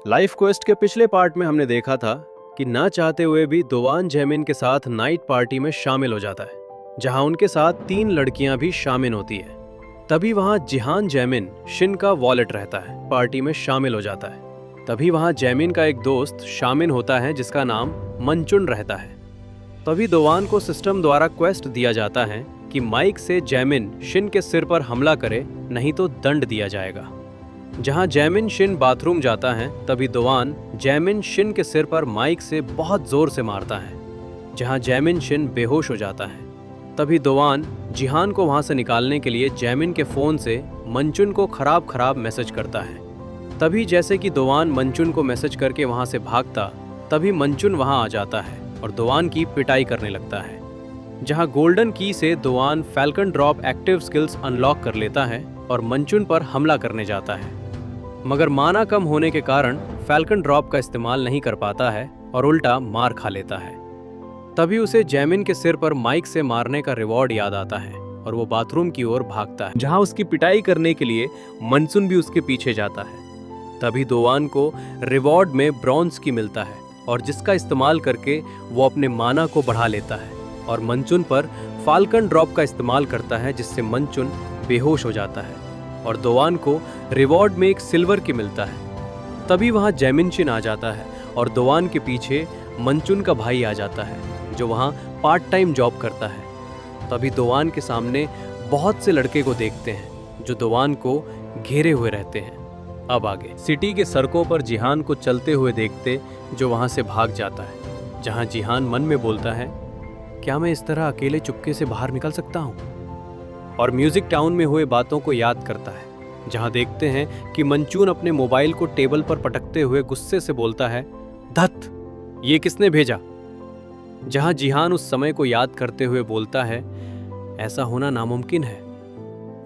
Life quest के पिछले part में हमने देखा था कि ना चाहते हुए भी दोवान जैमिन के साथ नाइट पार्टी में शामिल हो जाता है, जहां उनके साथ 3 लड़कियां भी शामिल होती है। तभी वहां जिहान जैमिन शिन का वॉलेट रहता है, पार्टी में शामिल हो जाता है। तभी वहां जैमिन का एक दोस्त शामिल होता है जिसका नाम मंचुन रहता है। तभी दोवान को सिस्टम द्वारा क्वेस्ट दिया जाता है कि माइक से जैमिन शिन के सिर पर हमला करे, नहीं तो दंड दिया जाएगा। जहां जैमिन शिन बाथरूम जाता है, तभी दोवान जैमिन शिन के सिर पर माइक से बहुत जोर से मारता है, जहां जैमिन शिन बेहोश हो जाता है। तभी दोवान जिहान को वहां से निकालने के लिए जैमिन के फोन से मंचुन को खराब मैसेज करता है। तभी जैसे कि दोवान मंचुन को मैसेज करके वहां से भागता, तभी मंचुन वहां आ जाता है और दोवान की पिटाई करने लगता है। जहां गोल्डन की से दोवान falcon drop active skills unlock कर लेता है और मंचुन पर हमला करने जाता है, मगर माना कम होने के कारण फैल्कन ड्रॉप का इस्तेमाल नहीं कर पाता है और उल्टा मार खा लेता है। तभी उसे जैमिन के सिर पर माइक से मारने का रिवॉर्ड याद आता है और वो बाथरूम की ओर भागता है, जहां उसकी पिटाई करने के लिए मंचुन भी उसके पीछे जाता है। तभी दोवान को रिवॉर्ड में ब्रॉन्ज की मिलता है और जिसका इस्तेमाल करके वो अपने माना को बढ़ा लेता है और मंचुन पर फाल्कन ड्रॉप का इस्तेमाल करता है, जिससे मंचुन बेहोश हो जाता है और दोवान को रिवॉर्ड में एक सिल्वर की मिलता है। तभी वहां जैमिन शिन आ जाता है और दोवान के पीछे मंचुन का भाई आ जाता है, जो वहां पार्ट टाइम जॉब करता है। तभी दोवान के सामने बहुत से लड़के को देखते हैं जो दोवान को घेरे हुए रहते हैं। अब आगे सिटी के सड़कों पर जिहान को चलते हुए देखते, जो वहां से भाग जाता है, जहां जिहान मन में बोलता है, क्या मैं इस तरह अकेले चुपके से बाहर निकल सकता हूँ? और म्यूजिक टाउन में हुए बातों को याद करता है, जहां देखते हैं कि मंचून अपने मोबाइल को टेबल पर पटकते हुए गुस्से से बोलता है, धत, ये किसने भेजा? जहां जिहान उस समय को याद करते हुए बोलता है, ऐसा होना नामुमकिन है।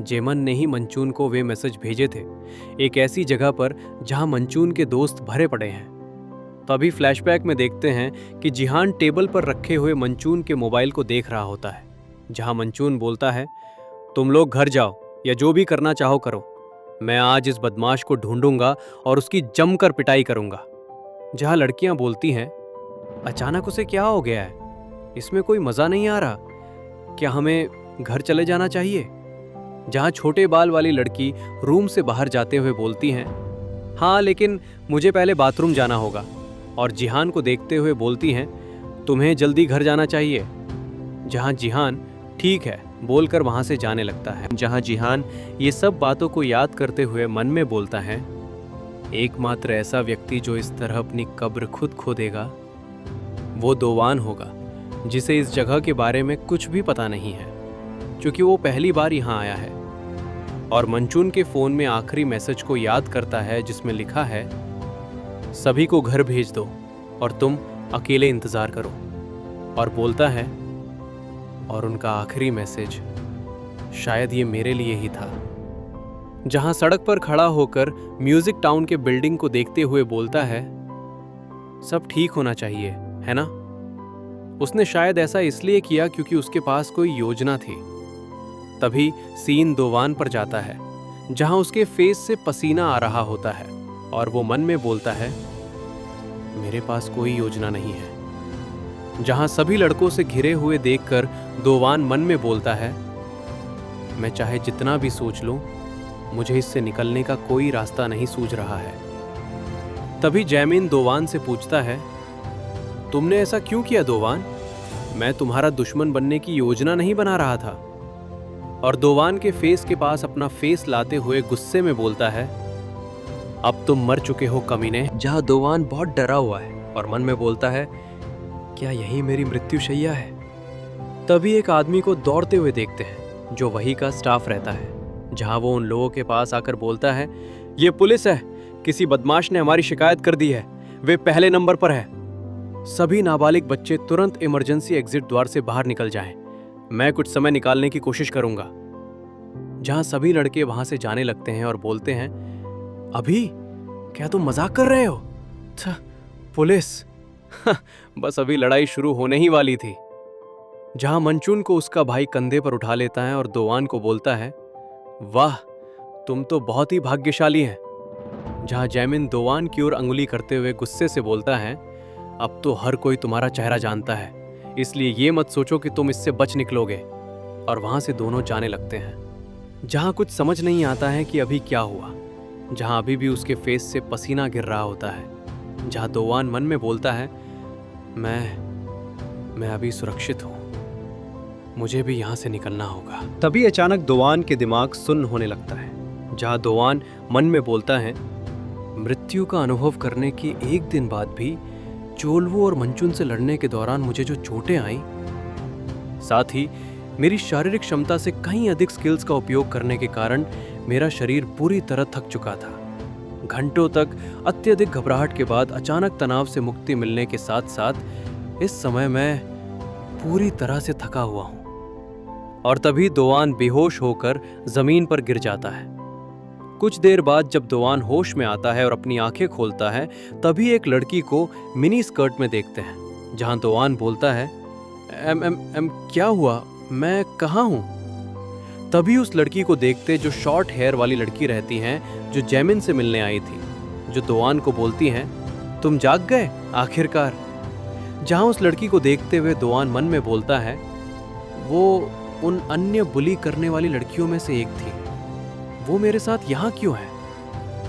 जेमन ने ही मंचून को वे मैसेज भेजे थे, एक ऐसी जगह पर जहां मंचून के दोस्त भरे पड़े हैं। तभी फ्लैशबैक में देखते हैं कि जिहान टेबल पर रखे हुए मंचून के मोबाइल को देख रहा होता है, जहां मंचून बोलता है, तुम लोग घर जाओ या जो भी करना चाहो करो, मैं आज इस बदमाश को ढूंढूंगा और उसकी जमकर पिटाई करूंगा। जहां लड़कियां बोलती हैं, अचानक उसे क्या हो गया है, इसमें कोई मजा नहीं आ रहा, क्या हमें घर चले जाना चाहिए? जहां छोटे बाल वाली लड़की रूम से बाहर जाते हुए बोलती हैं, हाँ लेकिन मुझे पहले बाथरूम जाना होगा, और जिहान को देखते हुए बोलती हैं, तुम्हें जल्दी घर जाना चाहिए। जहां जिहान ठीक है बोलकर वहां से जाने लगता है। जहां जिहान ये सब बातों को याद करते हुए मन में बोलता है, एकमात्र ऐसा व्यक्ति जो इस तरह अपनी कब्र खुद खोदेगा वो दोवान होगा, जिसे इस जगह के बारे में कुछ भी पता नहीं है, क्योंकि वो पहली बार यहाँ आया है। और मंचून के फोन में आखिरी मैसेज को याद करता है, जिसमें लिखा है, सभी को घर भेज दो और तुम अकेले इंतजार करो। और बोलता है, और उनका आखिरी मैसेज शायद ये मेरे लिए ही था। जहां सड़क पर खड़ा होकर म्यूजिक टाउन के बिल्डिंग को देखते हुए बोलता है, सब ठीक होना चाहिए, है ना? उसने शायद ऐसा इसलिए किया क्योंकि उसके पास कोई योजना थी। तभी सीन दोवान पर जाता है, जहां उसके फेस से पसीना आ रहा होता है और वो मन में बोलता है, मेरे पास कोई योजना नहीं है। जहां सभी लड़कों से घिरे हुए देखकर दोवान मन में बोलता है, मैं चाहे जितना भी सोच लूं, मुझे इससे निकलने का कोई रास्ता नहीं सूझ रहा है। तभी जैमिन दोवान से पूछता है, तुमने ऐसा क्यों किया दोवान? मैं तुम्हारा दुश्मन बनने की योजना नहीं बना रहा था। और दोवान के फेस के पास अपना फेस लाते हुए गुस्से में बोलता है, अब तुम मर चुके हो कमीने। जहां दोवान बहुत डरा हुआ है और मन में बोलता है, क्या यही मेरी मृत्युशैया है? तभी एक आदमी को दौड़ते हुए देखते हैं, जो वही का स्टाफ रहता है। जहां वो उन लोगों के पास आकर बोलता है, ये पुलिस है, किसी बदमाश ने हमारी शिकायत कर दी है, वे पहले नंबर पर है। सभी नाबालिग बच्चे तुरंत इमरजेंसी एग्जिट द्वार से बाहर निकल जाएं, मैं कुछ समय निकालने की कोशिश करूंगा। जहां सभी लड़के वहां से जाने लगते हैं और बोलते हैं, अभी क्या तुम मजाक कर रहे हो? पुलिस बस अभी लड़ाई शुरू होने ही वाली थी। जहां मंचून को उसका भाई कंधे पर उठा लेता है और दोवान को बोलता है, वाह तुम तो बहुत ही भाग्यशाली हैं। जहां जैमिन दोवान की ओर अंगुली करते हुए गुस्से से बोलता है, अब तो हर कोई तुम्हारा चेहरा जानता है, इसलिए ये मत सोचो कि तुम इससे बच निकलोगे। और वहां से दोनों जाने लगते हैं। जहां कुछ समझ नहीं आता है कि अभी क्या हुआ, जहां अभी भी उसके फेस से पसीना गिर रहा होता है, जहां दोवान मन में बोलता है, मैं अभी सुरक्षित हूं, मुझे भी यहां से निकलना होगा। तभी अचानक दोवान के दिमाग सुन्न होने लगता है। जहां दोवान मन में बोलता है, मृत्यु का अनुभव करने के एक दिन बाद भी चोलवो और मंचुन से लड़ने के दौरान मुझे जो चोटें आईं, साथ ही मेरी शारीरिक क्षमता से कहीं अधिक स्किल्स का उपयोग करने के कारण मेरा शरीर पूरी तरह थक चुका था। घंटों तक अत्यधिक घबराहट के बाद अचानक तनाव से मुक्ति मिलने के साथ साथ इस समय मैं पूरी तरह से थका हुआ हूं। और तभी दोवान बेहोश होकर जमीन पर गिर जाता है। कुछ देर बाद जब दोवान होश में आता है और अपनी आंखें खोलता है, तभी एक लड़की को मिनी स्कर्ट में देखते हैं। जहां दोवान बोलता है, क्या हुआ, मैं कहाँ हूं? तभी उस लड़की को देखते जो शॉर्ट हेयर वाली लड़की रहती हैं, जो जैमिन से मिलने आई थी, जो दोवान को बोलती हैं, तुम जाग गए आखिरकार। जहां उस लड़की को देखते हुए दोवान मन में बोलता है, वो उन अन्य बुली करने वाली लड़कियों में से एक थी, वो मेरे साथ यहाँ क्यों है?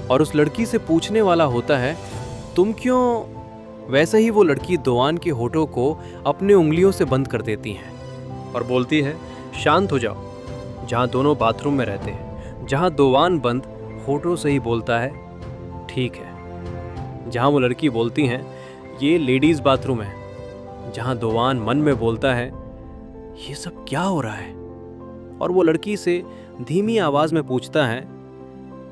और उस लड़की से पूछने वाला होता है, तुम क्यों? वैसे ही वो लड़की दोवान के होठों को अपने उंगलियों से बंद कर देती है और बोलती है, शांत हो जाओ। जहाँ दोनों बाथरूम में रहते हैं, जहाँ दोवान बंद होठों से ही बोलता है, ठीक है। जहाँ वो लड़की बोलती हैं, ये लेडीज बाथरूम है। जहाँ दोवान मन में बोलता है, ये सब क्या हो रहा है? और वो लड़की से धीमी आवाज में पूछता है,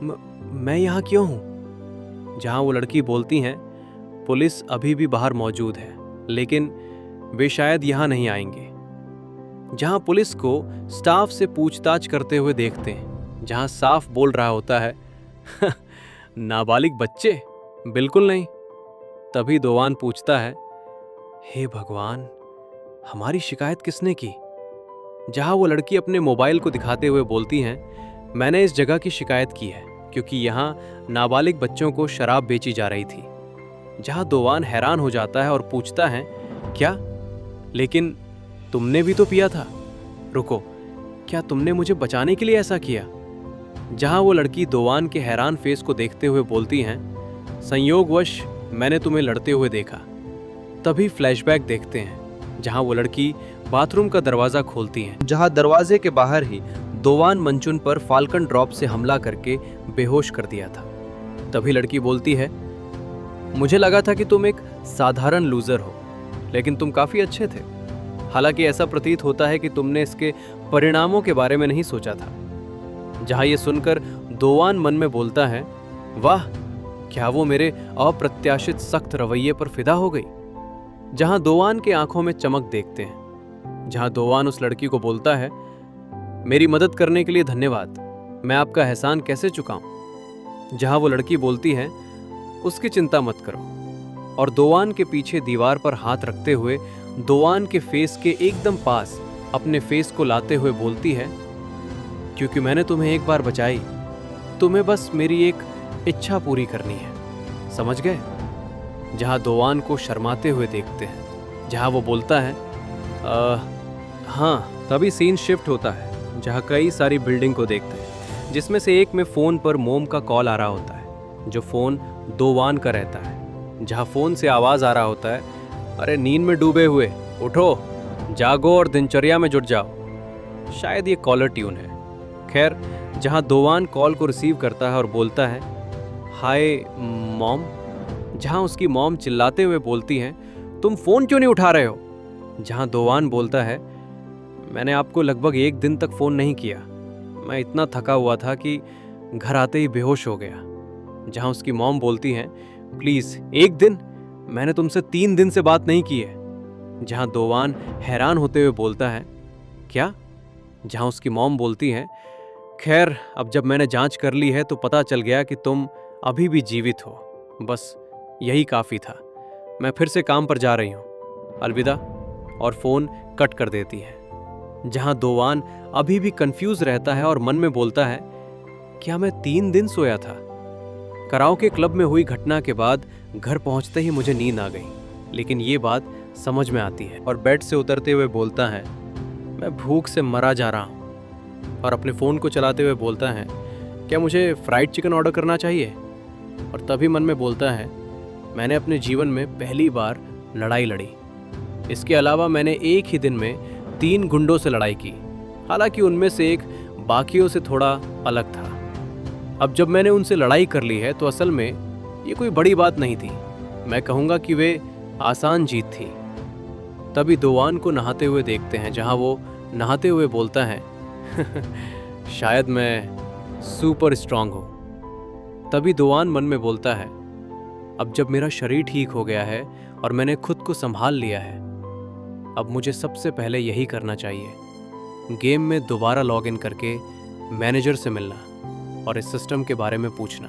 मैं यहाँ क्यों हूँ? जहाँ वो लड़की बोलती हैं, पुलिस अभी भी बाहर मौजूद है, लेकिन वे शायद यहाँ नहीं आएंगे। जहाँ पुलिस को स्टाफ से पूछताछ करते हुए देखते हैं, जहाँ साफ बोल रहा होता है, नाबालिग बच्चे, बिल्कुल नहीं। तभी दोवान पूछता है, हे भगवान, हमारी शिकायत किसने की? जहां वो लड़की अपने मोबाइल को दिखाते हुए बोलती हैं, मैंने इस जगह की शिकायत की है क्योंकि यहाँ नाबालिग बच्चों को शराब बेची जा रही थी। जहां दोवान हैरान हो जाता है और पूछता है, क्या? लेकिन तुमने भी तो पिया था। रुको, क्या तुमने मुझे बचाने के लिए ऐसा किया? जहां वो लड़की दोवान के हैरान फेस को देखते हुए बोलती हैं, संयोगवश मैंने तुम्हें लड़ते हुए देखा। तभी फ्लैशबैक देखते हैं, जहां वो लड़की बाथरूम का दरवाजा खोलती है, जहां दरवाजे के बाहर ही दोवान मंचुन पर फाल्कन ड्रॉप से हमला करके बेहोश कर दिया था। तभी लड़की बोलती है, मुझे लगा था कि तुम एक साधारण लूजर हो, लेकिन तुम काफी अच्छे थे। हालांकि ऐसा प्रतीत होता है कि तुमने इसके परिणामों के बारे में नहीं सोचा था। जहां ये सुनकर दोवान मन में बोलता है, वाह, क्या वो मेरे अप्रत्याशित सख्त रवैये पर फिदा हो गई? जहां दोवान के आंखों में चमक देखते हैं, जहां दोवान उस लड़की को बोलता है, मेरी मदद करने के लिए धन्यवाद, मैं आपका एहसान कैसे चुकाऊं? जहां वो लड़की बोलती है, उसकी चिंता मत करो। और दोवान के पीछे दीवार पर हाथ रखते हुए दोवान के फेस के एकदम पास अपने फेस को लाते हुए बोलती है, क्योंकि मैंने तुम्हें एक बार बचाई, तुम्हें बस मेरी एक इच्छा पूरी करनी है, समझ गए? जहां दोवान को शर्माते हुए देखते हैं, जहां वो बोलता है, हाँ। तभी सीन शिफ्ट होता है, जहां कई सारी बिल्डिंग को देखते हैं, जिसमें से एक में फोन पर मोम का कॉल आ रहा होता है, जो फोन दोवान का रहता है। जहां फोन से आवाज आ रहा होता है, अरे नींद में डूबे हुए, उठो, जागो और दिनचर्या में जुट जाओ। शायद ये कॉलर ट्यून है। खैर, जहां दोवान कॉल को रिसीव करता है और बोलता है, हाय मॉम। जहां उसकी मॉम चिल्लाते हुए बोलती हैं, तुम फोन क्यों नहीं उठा रहे हो? जहां दोवान बोलता है, मैंने आपको लगभग एक दिन तक फोन नहीं किया, मैं इतना थका हुआ था कि घर आते ही बेहोश हो गया। जहां उसकी मॉम बोलती हैं, प्लीज एक दिन, मैंने तुमसे 3 दिन से बात नहीं की है। जहां दोवान हैरान होते हुए बोलता है, क्या? जहां उसकी मॉम बोलती है, खैर अब जब मैंने जांच कर ली है तो पता चल गया कि तुम अभी भी जीवित हो, बस यही काफी था, मैं फिर से काम पर जा रही हूं, अलविदा। और फोन कट कर देती है। जहां दोवान अभी भी कंफ्यूज रहता है और मन में बोलता है, क्या मैं 3 दिन सोया था? कराओके क्लब में हुई घटना के बाद घर पहुंचते ही मुझे नींद आ गई, लेकिन ये बात समझ में आती है। और बेड से उतरते हुए बोलता है, मैं भूख से मरा जा रहा हूँ। और अपने फ़ोन को चलाते हुए बोलता है, क्या मुझे फ्राइड चिकन ऑर्डर करना चाहिए? और तभी मन में बोलता है, मैंने अपने जीवन में पहली बार लड़ाई लड़ी। इसके अलावा मैंने एक ही दिन में 3 गुंडों से लड़ाई की, हालांकि उनमें से एक बाकियों से थोड़ा अलग था। अब जब मैंने उनसे लड़ाई कर ली है तो असल में ये कोई बड़ी बात नहीं थी, मैं कहूँगा कि वे आसान जीत थी। तभी दोवान को नहाते हुए देखते हैं, जहाँ वो नहाते हुए बोलता है शायद मैं सुपर स्ट्रांग हूँ। तभी दोवान मन में बोलता है, अब जब मेरा शरीर ठीक हो गया है और मैंने खुद को संभाल लिया है, अब मुझे सबसे पहले यही करना चाहिए, गेम में दोबारा लॉगिन करके मैनेजर से मिलना और इस सिस्टम के बारे में पूछना।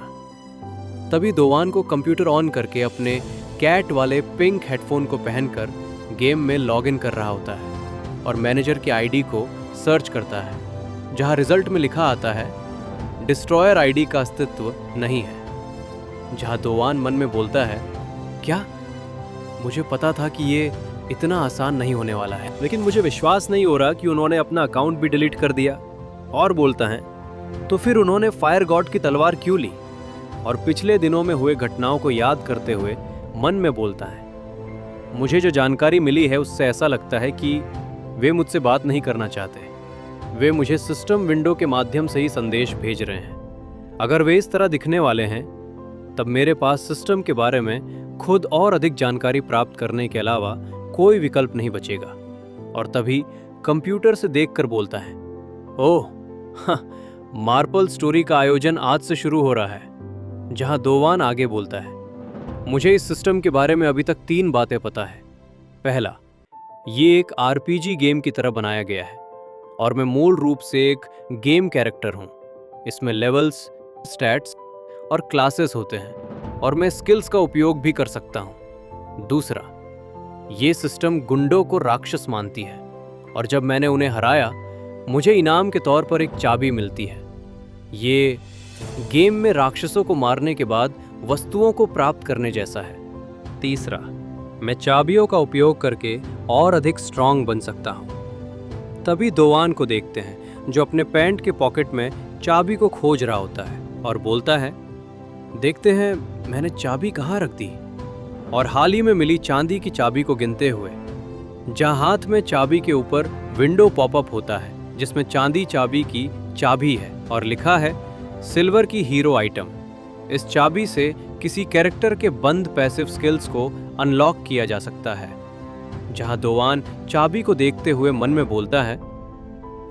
तभी दोवान को कंप्यूटर ऑन करके अपने कैट वाले पिंक हेडफोन को पहनकर गेम में लॉगिन कर रहा होता है और मैनेजर की आईडी को सर्च करता है, जहां रिजल्ट में लिखा आता है डिस्ट्रॉयर आईडी का अस्तित्व नहीं है। जहां दोवान मन में बोलता है, क्या मुझे पता था कि ये इतना आसान नहीं होने वाला है, लेकिन मुझे विश्वास नहीं हो रहा कि उन्होंने अपना अकाउंट भी डिलीट कर दिया। और बोलता है, तो फिर उन्होंने फायर गॉड की तलवार क्यों ली? और पिछले दिनों में हुए घटनाओं को याद करते हुए मन में बोलता है, मुझे जो जानकारी मिली है उससे ऐसा लगता है कि वे मुझसे बात नहीं करना चाहते, वे मुझे सिस्टम विंडो के माध्यम से ही संदेश भेज रहे हैं। अगर वे इस तरह दिखने वाले हैं, तब मेरे पास सिस्टम के बारे में खुद और अधिक जानकारी प्राप्त करने के अलावा कोई विकल्प नहीं बचेगा। और तभी कंप्यूटर से देखकर बोलता है, ओह मार्पल स्टोरी का आयोजन आज से शुरू हो रहा है। जहां दोवान आगे बोलता है, मुझे इस सिस्टम के बारे में अभी तक 3 बातें पता है। पहला, ये एक आरपीजी गेम की तरह बनाया गया है और मैं मूल रूप से एक गेम कैरेक्टर हूं। इसमें लेवल्स, स्टैट्स और क्लासेस होते हैं और मैं स्किल्स का उपयोग भी कर सकता हूं। दूसरा, ये सिस्टम गुंडों को राक्षस मानती है और जब मैंने उन्हें हराया, मुझे इनाम के तौर पर एक चाबी मिलती है। ये गेम में राक्षसों को मारने के बाद वस्तुओं को प्राप्त करने जैसा है। तीसरा, मैं चाबियों का उपयोग करके और अधिक स्ट्रांग बन सकता हूँ। तभी दोवान को देखते हैं, जो अपने पैंट के पॉकेट में चाबी को खोज रहा होता है और बोलता है, देखते हैं मैंने चाबी कहाँ रख दी। और हाल ही में मिली चांदी की चाबी को गिनते हुए, जहाँ हाथ में चाबी के ऊपर विंडो पॉपअप होता है जिसमें चांदी चाबी की चाबी है और लिखा है सिल्वर की हीरो आइटम। इस चाबी से किसी कैरेक्टर के बंद पैसिव स्किल्स को अनलॉक किया जा सकता है। जहां दोवान चाबी को देखते हुए मन में बोलता है,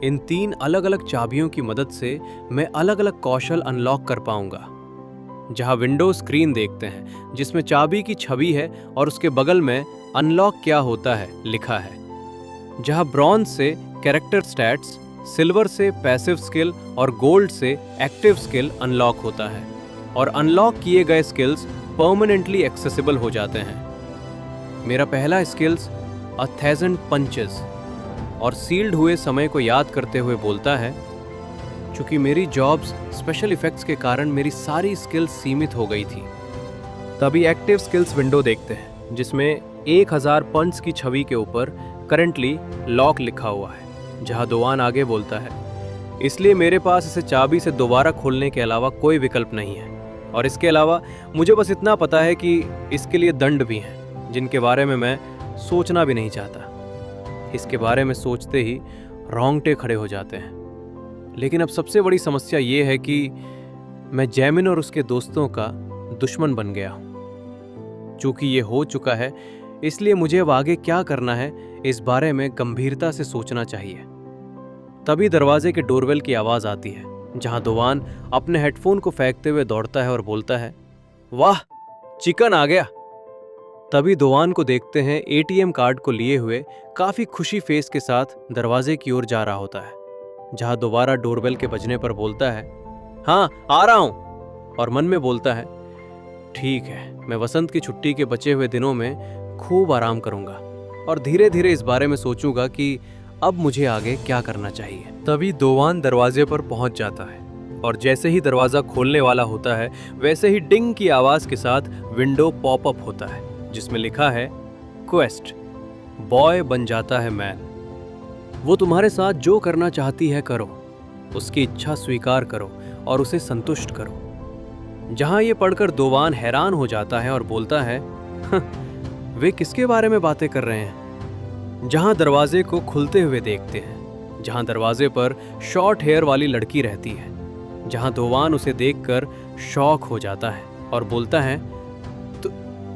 इन 3 अलग अलग चाबियों की मदद से मैं अलग अलग कौशल अनलॉक कर पाऊंगा। जहां विंडो स्क्रीन देखते हैं जिसमें चाबी की छवि है और उसके बगल में अनलॉक क्या होता है लिखा है। जहां ब्रॉन्ज से कैरेक्टर स्टैट्स, सिल्वर से पैसिव स्किल और गोल्ड से एक्टिव स्किल अनलॉक होता है और अनलॉक किए गए स्किल्स परमानेंटली एक्सेसिबल हो जाते हैं। मेरा पहला स्किल्स 1000 पंचेस और सील्ड हुए समय को याद करते हुए बोलता है, चूंकि मेरी जॉब्स स्पेशल इफेक्ट्स के कारण मेरी सारी स्किल्स सीमित हो गई थी। तभी एक्टिव स्किल्स विंडो देखते हैं जिसमें 1000 पंच की छवि के ऊपर करंटली लॉक लिखा हुआ है। जहां दोवान आगे बोलता है, इसलिए मेरे पास इसे चाबी से दोबारा खोलने के अलावा कोई विकल्प नहीं है और इसके अलावा मुझे बस इतना पता है कि इसके लिए दंड भी हैं जिनके बारे में मैं सोचना भी नहीं चाहता। इसके बारे में सोचते ही रोंगटे खड़े हो जाते हैं। लेकिन अब सबसे बड़ी समस्या ये है कि मैं जैमिन और उसके दोस्तों का दुश्मन बन गया हूँ। चूंकि ये हो चुका है, इसलिए मुझे अब आगे क्या करना है इस बारे में गंभीरता से सोचना चाहिए। तभी दरवाजे के डोरबेल की आवाज आती है, जहां दोवान अपने हेडफोन को फेंकते हुए दौड़ता है और बोलता है, वाह चिकन आ गया। तभी दोवान को देखते हैं एटीएम कार्ड को लिए हुए काफी खुशी फेस के साथ दरवाजे की ओर जा रहा होता है। जहां दोबारा डोरबेल के बजने पर बोलता है, हाँ आ रहा हूं। और मन में बोलता है, ठीक है, मैं वसंत की छुट्टी के बचे हुए दिनों में खूब आराम करूंगा और धीरे धीरे इस बारे में सोचूंगा कि अब मुझे आगे क्या करना चाहिए। तभी दोवान दरवाजे पर पहुंच जाता है और जैसे ही दरवाजा खोलने वाला होता है वैसे ही डिंग की आवाज के साथ विंडो पॉपअप होता है जिसमें लिखा है क्वेस्ट, बॉय बन जाता है मैन। वो तुम्हारे साथ जो करना चाहती है करो, उसकी इच्छा स्वीकार करो और उसे संतुष्ट करो। जहां ये पढ़कर दोवान हैरान हो जाता है और बोलता है, वे किसके बारे में बातें कर रहे हैं? जहां दरवाजे को खुलते हुए देखते हैं, जहां दरवाजे पर शॉर्ट हेयर वाली लड़की रहती है, जहां दोवान उसे देखकर शॉक हो जाता है और बोलता है,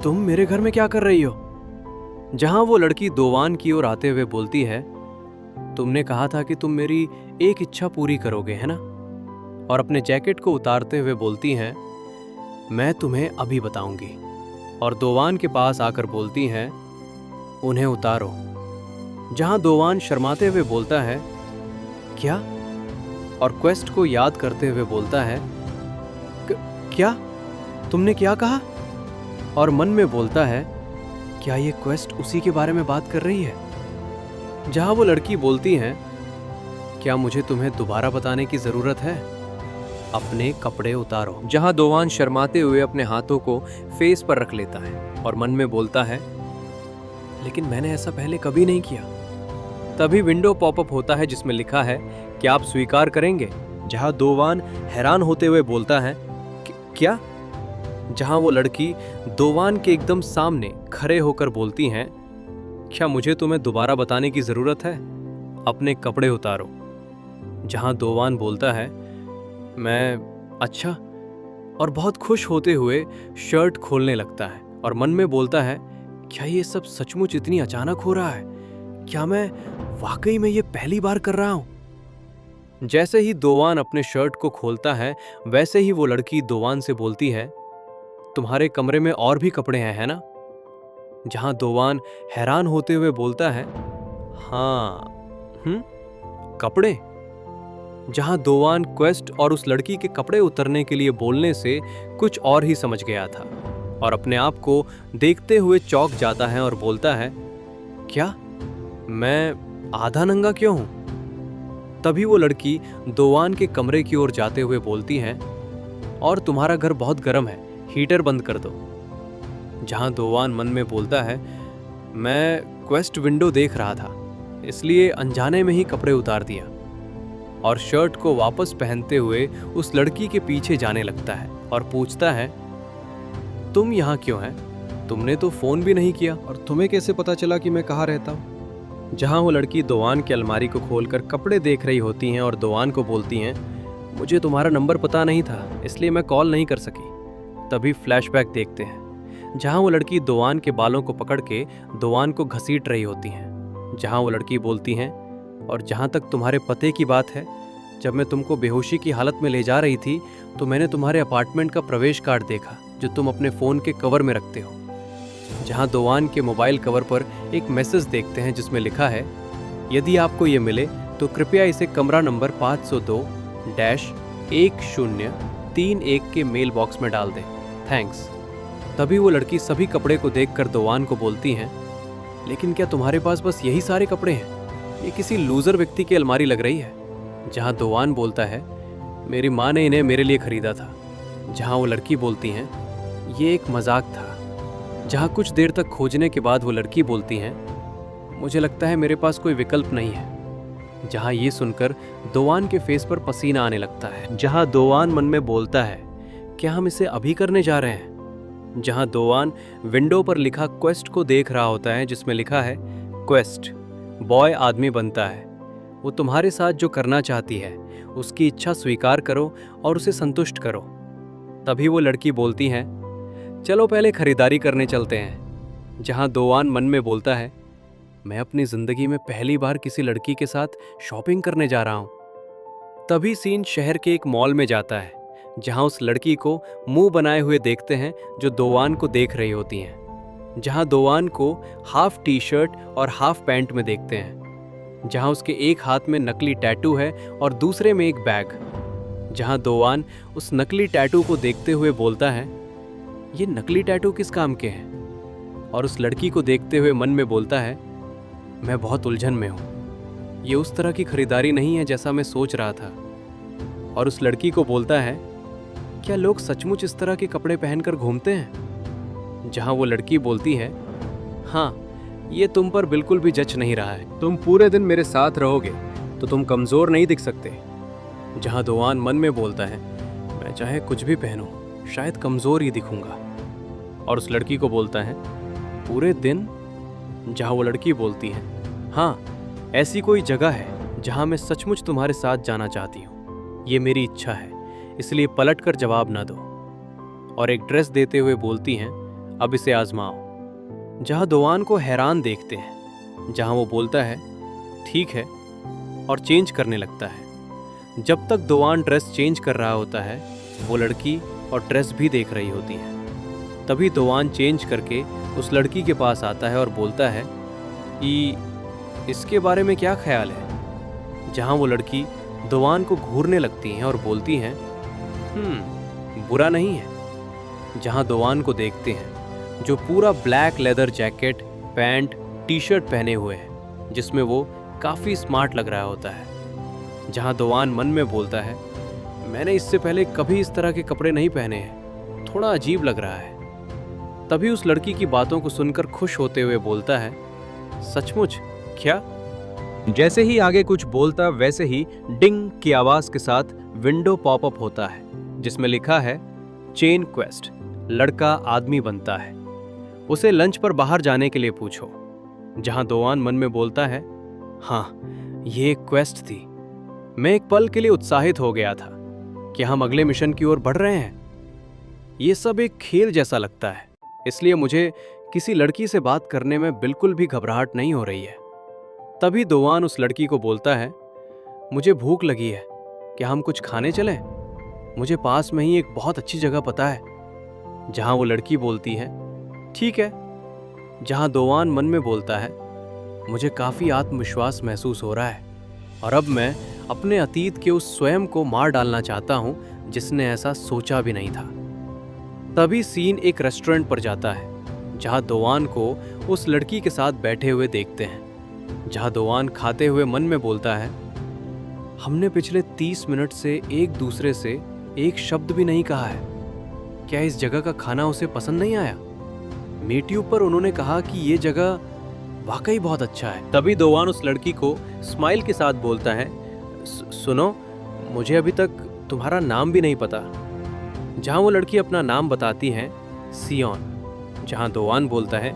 तुम मेरे घर में क्या कर रही हो? जहां वो लड़की दोवान की ओर आते हुए बोलती है, तुमने कहा था कि तुम मेरी एक इच्छा पूरी करोगे, है ना? और अपने जैकेट को उतारते हुए बोलती हैं, मैं तुम्हें अभी बताऊंगी। और दोवान के पास आकर बोलती हैं, उन्हें उतारो। जहां दोवान शर्माते हुए बोलता है, क्या? और क्वेस्ट को याद करते हुए बोलता है, क्या? तुमने क्या कहा? और मन में बोलता है, क्या ये क्वेस्ट उसी के बारे में बात कर रही है? जहां वो लड़की बोलती है, क्या मुझे तुम्हें दोबारा बताने की जरूरत है? अपने कपड़े उतारो। जहां दोवान शर्माते हुए अपने हाथों को फेस पर रख लेता है और मन में बोलता है, लेकिन मैंने ऐसा पहले कभी नहीं किया। तभी विंडो पॉपअप होता है जिसमें लिखा है, क्या आप स्वीकार करेंगे? जहां दोवान हैरान होते हुए बोलता है, क्या? जहां वो लड़की दोवान के एकदम सामने खड़े होकर बोलती हैं, क्या मुझे तुम्हें दोबारा बताने की जरूरत है? अपने कपड़े उतारो। जहां दोवान बोलता है, मैं अच्छा, और बहुत खुश होते हुए शर्ट खोलने लगता है और मन में बोलता है, क्या ये सब सचमुच इतनी अचानक हो रहा है? क्या मैं वाकई में ये पहली बार कर रहा हूं? जैसे ही दोवान अपने शर्ट को खोलता है वैसे ही वो लड़की दोवान से बोलती है, तुम्हारे कमरे में और भी कपड़े हैं, है ना? जहां दोवान हैरान होते हुए बोलता है, हाँ, कपड़े? जहां दोवान क्वेस्ट और उस लड़की के कपड़े उतरने के लिए बोलने से कुछ और ही समझ गया था और अपने आप को देखते हुए चौंक जाता है और बोलता है, क्या मैं आधा नंगा क्यों हूं? तभी वो लड़की दोवान के कमरे की ओर जाते हुए बोलती है, और तुम्हारा घर बहुत गर्म है, हीटर बंद कर दो। जहां दोवान मन में बोलता है, मैं क्वेस्ट विंडो देख रहा था, इसलिए अनजाने में ही कपड़े उतार दिया। और शर्ट को वापस पहनते हुए उस लड़की के पीछे जाने लगता है और पूछता है, तुम यहाँ क्यों हैं? तुमने तो फोन भी नहीं किया, और तुम्हें कैसे पता चला कि मैं कहाँ रहता हूँ? जहाँ वो लड़की दोवान की अलमारी को खोलकर कपड़े देख रही होती हैं और दोवान को बोलती हैं, मुझे तुम्हारा नंबर पता नहीं था, इसलिए मैं कॉल नहीं कर सकी। तभी फ्लैशबैक देखते हैं जहाँ वो लड़की दोवान के बालों को पकड़ के दोवान को घसीट रही होती हैं। जहाँ वो लड़की बोलती हैं, और जहाँ तक तुम्हारे पते की बात है, जब मैं तुमको बेहोशी की हालत में ले जा रही थी तो मैंने तुम्हारे अपार्टमेंट का प्रवेश कार्ड देखा जो तुम अपने फ़ोन के कवर में रखते हो। जहाँ दोवान के मोबाइल कवर पर एक मैसेज देखते हैं जिसमें लिखा है, यदि आपको ये मिले तो कृपया इसे कमरा नंबर 502-1031 के मेल बॉक्स में डाल दें, थैंक्स। तभी वो लड़की सभी कपड़े को देखकर दोवान को बोलती हैं, लेकिन क्या तुम्हारे पास बस यही सारे कपड़े हैं? ये किसी लूजर व्यक्ति की अलमारी लग रही है। जहां दोवान बोलता है, मेरी माँ ने इन्हें मेरे लिए खरीदा था। जहां वो लड़की बोलती हैं, ये एक मजाक था। जहां कुछ देर तक खोजने के बाद वो लड़की बोलती हैं, मुझे लगता है मेरे पास कोई विकल्प नहीं है। जहां ये सुनकर दोवान के फेस पर पसीना आने लगता है। जहां दोवान मन में बोलता है, क्या हम इसे अभी करने जा रहे हैं? जहां दोवान विंडो पर लिखा क्वेस्ट को देख रहा होता है जिसमें लिखा है, क्वेस्ट, बॉय आदमी बनता है। वो तुम्हारे साथ जो करना चाहती है उसकी इच्छा स्वीकार करो और उसे संतुष्ट करो। तभी वो लड़की बोलती है, चलो पहले खरीदारी करने चलते हैं। जहां दोवान मन में बोलता है, मैं अपनी जिंदगी में पहली बार किसी लड़की के साथ शॉपिंग करने जा रहा हूं। तभी सीन शहर के एक मॉल में जाता है जहां उस लड़की को मुंह बनाए हुए देखते हैं जो दोवान को देख रही होती हैं। जहां दोवान को हाफ टी शर्ट और हाफ पैंट में देखते हैं। जहां उसके एक हाथ में नकली टैटू है और दूसरे में एक बैग। जहां दोवान उस नकली टैटू को देखते हुए बोलता है, ये नकली टैटू किस काम के हैं? और उस लड़की को देखते हुए मन में बोलता है, मैं बहुत उलझन में हूँ। ये उस तरह की खरीदारी नहीं है जैसा मैं सोच रहा था। और उस लड़की को बोलता है, क्या लोग सचमुच इस तरह के कपड़े पहनकर घूमते हैं? जहां वो लड़की बोलती है, हाँ, ये तुम पर बिल्कुल भी जच नहीं रहा है। तुम पूरे दिन मेरे साथ रहोगे तो तुम कमज़ोर नहीं दिख सकते। जहां दोआन मन में बोलता है, मैं चाहे कुछ भी पहनूं, शायद कमज़ोर ही दिखूंगा। और उस लड़की को बोलता है, पूरे दिन? जहां वो लड़की बोलती है, हाँ, ऐसी कोई जगह है जहां मैं सचमुच तुम्हारे साथ जाना चाहती हूँ। ये मेरी इच्छा है, इसलिए पलट कर जवाब ना दो। और एक ड्रेस देते हुए बोलती हैं, अब इसे आजमाओ। जहां दोआन को हैरान देखते हैं, जहां वो बोलता है, ठीक है, और चेंज करने लगता है। जब तक दोआन ड्रेस चेंज कर रहा होता है, वो लड़की और ड्रेस भी देख रही होती है। तभी दोआन चेंज करके उस लड़की के पास आता है और बोलता है कि इसके बारे में क्या ख्याल है? जहां वो लड़की दोआन को घूरने लगती हैं और बोलती हैं, बुरा नहीं है। जहां दोआन को देखते हैं, जो पूरा black leather jacket, pant, T shirt पहने हुए है, जिसमें वो काफ़ी स्मार्ट लग रहा होता है। जहां दोआन मन में बोलता है, मैंने इससे पहले कभी इस तरह के कपड़े नहीं पहने हैं, थोड़ा अजीब लग रहा है। तभी उस लड़की की बातों को सुनकर खुश होते हुए बोलता है, सचमुच? क्या? जैसे ही आगे कुछ बोलता, वैसे ही डिंग की आवाज़ के साथ विंडो पॉपअप होता है, जिसमें लिखा है, चेन क्वेस्ट, लड़का आदमी बनता है, उसे लंच पर बाहर जाने के लिए पूछो। जहां दोआन मन में बोलता है, हाँ, ये एक क्वेस्ट थी। मैं एक पल के लिए उत्साहित हो गया था कि हम अगले मिशन की ओर बढ़ रहे हैं। ये सब एक खेल जैसा लगता है, इसलिए मुझे किसी लड़की से बात करने में बिल्कुल भी घबराहट नहीं हो रही है। तभी दोआन उस लड़की को बोलता है, मुझे भूख लगी है, क्या हम कुछ खाने चलें? मुझे पास में ही एक बहुत अच्छी जगह पता है। जहां वो लड़की बोलती है, ठीक है। जहां दोआन मन में बोलता है, मुझे काफ़ी आत्मविश्वास महसूस हो रहा है और अब मैं अपने अतीत के उस स्वयं को मार डालना चाहता हूं जिसने ऐसा सोचा भी नहीं था। तभी सीन एक रेस्टोरेंट पर जाता है, जहां दोआन को उस लड़की के साथ बैठे हुए देखते हैं। जहां दोआन खाते हुए मन में बोलता है, हमने पिछले 30 मिनट से एक दूसरे से एक शब्द भी नहीं कहा है। क्या इस जगह का खाना उसे पसंद नहीं आया? यूट्यूब पर उन्होंने कहा कि ये जगह वाकई बहुत अच्छा है। तभी दोआन उस लड़की को स्माइल के साथ बोलता है, सुनो, मुझे अभी तक तुम्हारा नाम भी नहीं पता। जहां वो लड़की अपना नाम बताती है, सियोन। जहां दोआन बोलता है,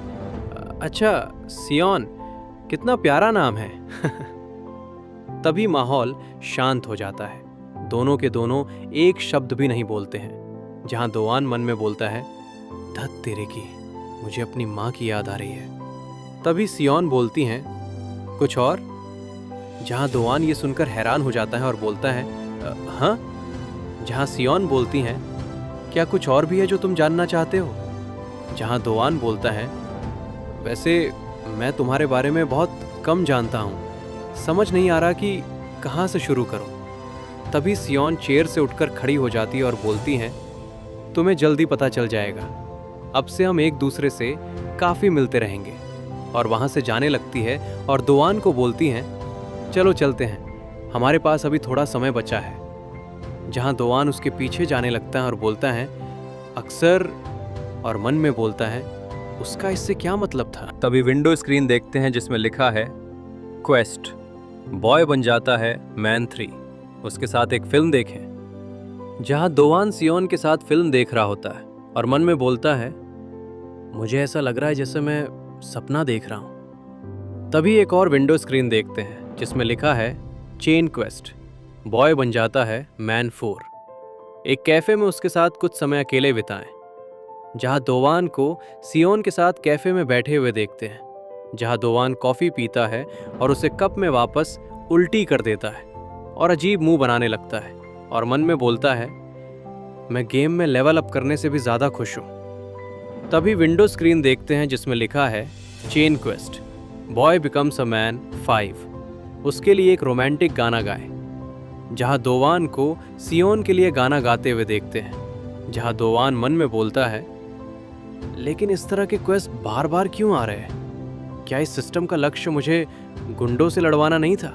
अच्छा सियोन, कितना प्यारा नाम है। तभी माहौल शांत हो जाता है। दोनों के दोनों एक शब्द भी नहीं बोलते हैं। जहां दोआन मन में बोलता है, धत तेरे की, मुझे अपनी माँ की याद आ रही है। तभी सियोन बोलती हैं, कुछ और? जहां दोआन ये सुनकर हैरान हो जाता है और बोलता है, हाँ? जहां सियोन बोलती हैं, क्या कुछ और भी है जो तुम जानना चाहते हो? जहां दोआन बोलता है, वैसे मैं तुम्हारे बारे में बहुत कम जानता हूँ, समझ नहीं आ रहा कि कहाँ से शुरू करूँ। तभी सियोन चेयर से उठकर खड़ी हो जाती है और बोलती हैं, तुम्हें जल्दी पता चल जाएगा। अब से हम एक दूसरे से काफ़ी मिलते रहेंगे। और वहाँ से जाने लगती है और दोआन को बोलती हैं, चलो चलते हैं, हमारे पास अभी थोड़ा समय बचा है। जहाँ दोआन उसके पीछे जाने लगता है और बोलता है, अक्सर, और मन में बोलता है, उसका इससे क्या मतलब था। तभी विंडो स्क्रीन देखते हैं जिसमें लिखा है, क्वेस्ट, बॉय बन जाता है मैन 3। उसके साथ एक फिल्म देखें। जहाँ दोआन सियोन के साथ फिल्म देख रहा होता है और मन में बोलता है, मुझे ऐसा लग रहा है जैसे मैं सपना देख रहा हूँ। तभी एक और विंडो स्क्रीन देखते हैं जिसमें लिखा है, चेन क्वेस्ट, बॉय बन जाता है मैन 4। एक कैफे में उसके साथ कुछ समय अकेले बिताएं। जहाँ दोआन को सियोन के साथ कैफे में बैठे हुए देखते हैं। जहाँ दोआन कॉफ़ी पीता है और उसे कप में वापस उल्टी कर देता है और अजीब मुंह बनाने लगता है और मन में बोलता है, मैं गेम में लेवल अप करने से भी ज़्यादा खुश हूँ। तभी विंडो स्क्रीन देखते हैं जिसमें लिखा है, chain quest, boy becomes a man 5। उसके लिए एक रोमांटिक गाना गाए। जहाँ दोआन को सियोन के लिए गाना गाते हुए देखते हैं। जहाँ दोआन मन में बोलता है, लेकिन इस तरह के क्वेस्ट बार बार क्यों आ रहे हैं? क्या इस सिस्टम का लक्ष्य मुझे गुंडों से लड़वाना नहीं था?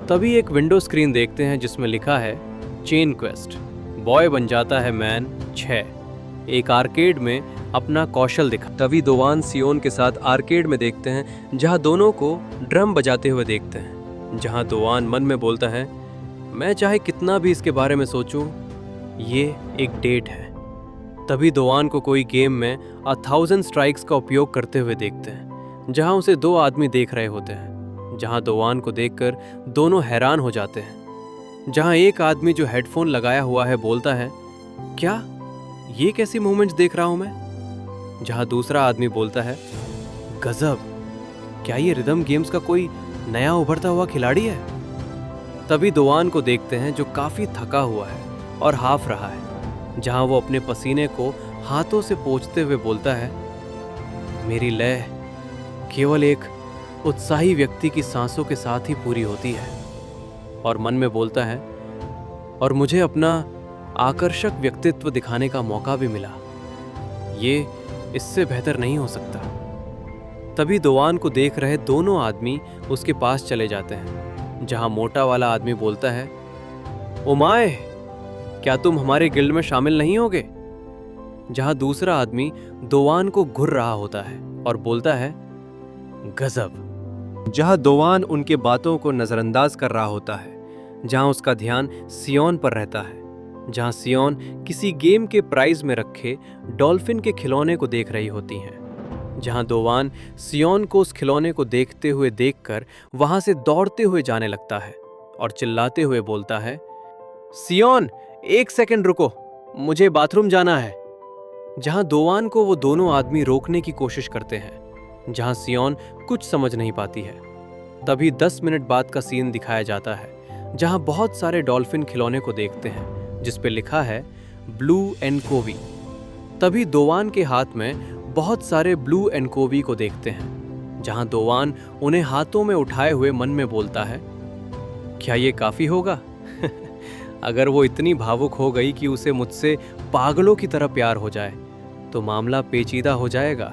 तभी एक विंडो स्क्रीन देखते हैं जिसमें लिखा है, चेन क्वेस्ट, बॉय बन जाता है मैन 6, एक आर्केड में अपना कौशल दिखा। तभी दोवान सियोन के साथ आर्केड में देखते हैं, जहां दोनों को ड्रम बजाते हुए देखते हैं। जहां दोवान मन में बोलता है, मैं चाहे कितना भी इसके बारे में सोचूं, ये एक डेट है। तभी दोवान को कोई गेम में 1000 स्ट्राइक्स का उपयोग करते हुए देखते हैं, जहां उसे 2 आदमी देख रहे होते हैं। जहां दोवान को देखकर दोनों हैरान हो जाते हैं। जहां एक आदमी जो हेडफोन लगाया हुआ है बोलता है, क्या ये कैसी मूवमेंट्स देख रहा हूं मैं? जहां दूसरा आदमी बोलता है, गजब, क्या ये रिदम गेम्स का कोई नया उभरता हुआ खिलाड़ी है? तभी दोवान को देखते हैं जो काफी थका हुआ है और हाफ रहा है। जहां वो अपने पसीने को हाथों से पोंछते हुए बोलता है, मेरी लय केवल एक उत्साही व्यक्ति की सांसों के साथ ही पूरी होती है। और मन में बोलता है, और मुझे अपना आकर्षक व्यक्तित्व दिखाने का मौका भी मिला, ये इससे बेहतर नहीं हो सकता। तभी दोवान को देख रहे दोनों आदमी उसके पास चले जाते हैं। जहां मोटा वाला आदमी बोलता है, ओमाए, क्या तुम हमारे गिल्ड में शामिल नहीं होगे? जहां दूसरा आदमी दोवान को घूर रहा होता है और बोलता है, गजब। जहां दोवान उनके बातों को नजरअंदाज कर रहा होता है, जहां उसका ध्यान सियोन पर रहता है। जहां सियोन किसी गेम के प्राइज में रखे डॉल्फिन के खिलौने को देख रही होती हैं। जहां दोवान सियोन को उस खिलौने को देखते हुए देखकर वहां से दौड़ते हुए जाने लगता है और चिल्लाते हुए बोलता है, सियोन, 1 सेकंड रुको, मुझे बाथरूम जाना है। जहां दोवान को वो दोनों आदमी रोकने की कोशिश करते हैं। जहां सियोन कुछ समझ नहीं पाती है। तभी 10 मिनट बाद का सीन दिखाया जाता है, जहां बहुत सारे डॉल्फिन खिलौने को देखते हैं जिस पे लिखा है ब्लू एनकोवी। तभी दोवान के हाथ में बहुत सारे ब्लू एनकोवी को देखते हैं। जहां दोवान उन्हें हाथों में उठाए हुए मन में बोलता है, क्या ये काफी होगा? अगर वो इतनी भावुक हो गई कि उसे मुझसे पागलों की तरह प्यार हो जाए तो मामला पेचीदा हो जाएगा।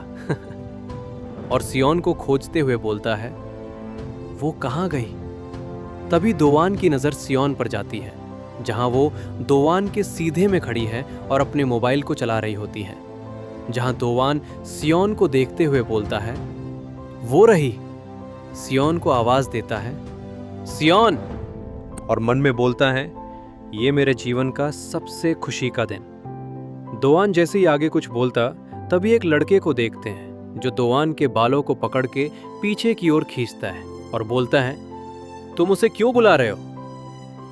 और सियोन को खोजते हुए बोलता है, वो कहाँ गई? तभी दोवान की नजर सियोन पर जाती है, जहां वो दोवान के सीधे में खड़ी है और अपने मोबाइल को चला रही होती है। जहां दोवान सियोन को देखते हुए बोलता है, वो रही। सियोन को आवाज देता है, सियोन, और मन में बोलता है, ये मेरे जीवन का सबसे खुशी का दिन। दोवान जैसे ही आगे कुछ बोलता, तभी एक लड़के को देखते हैं जो दोवान के बालों को पकड़ के पीछे की ओर खींचता है और बोलता है, तुम उसे क्यों बुला रहे हो?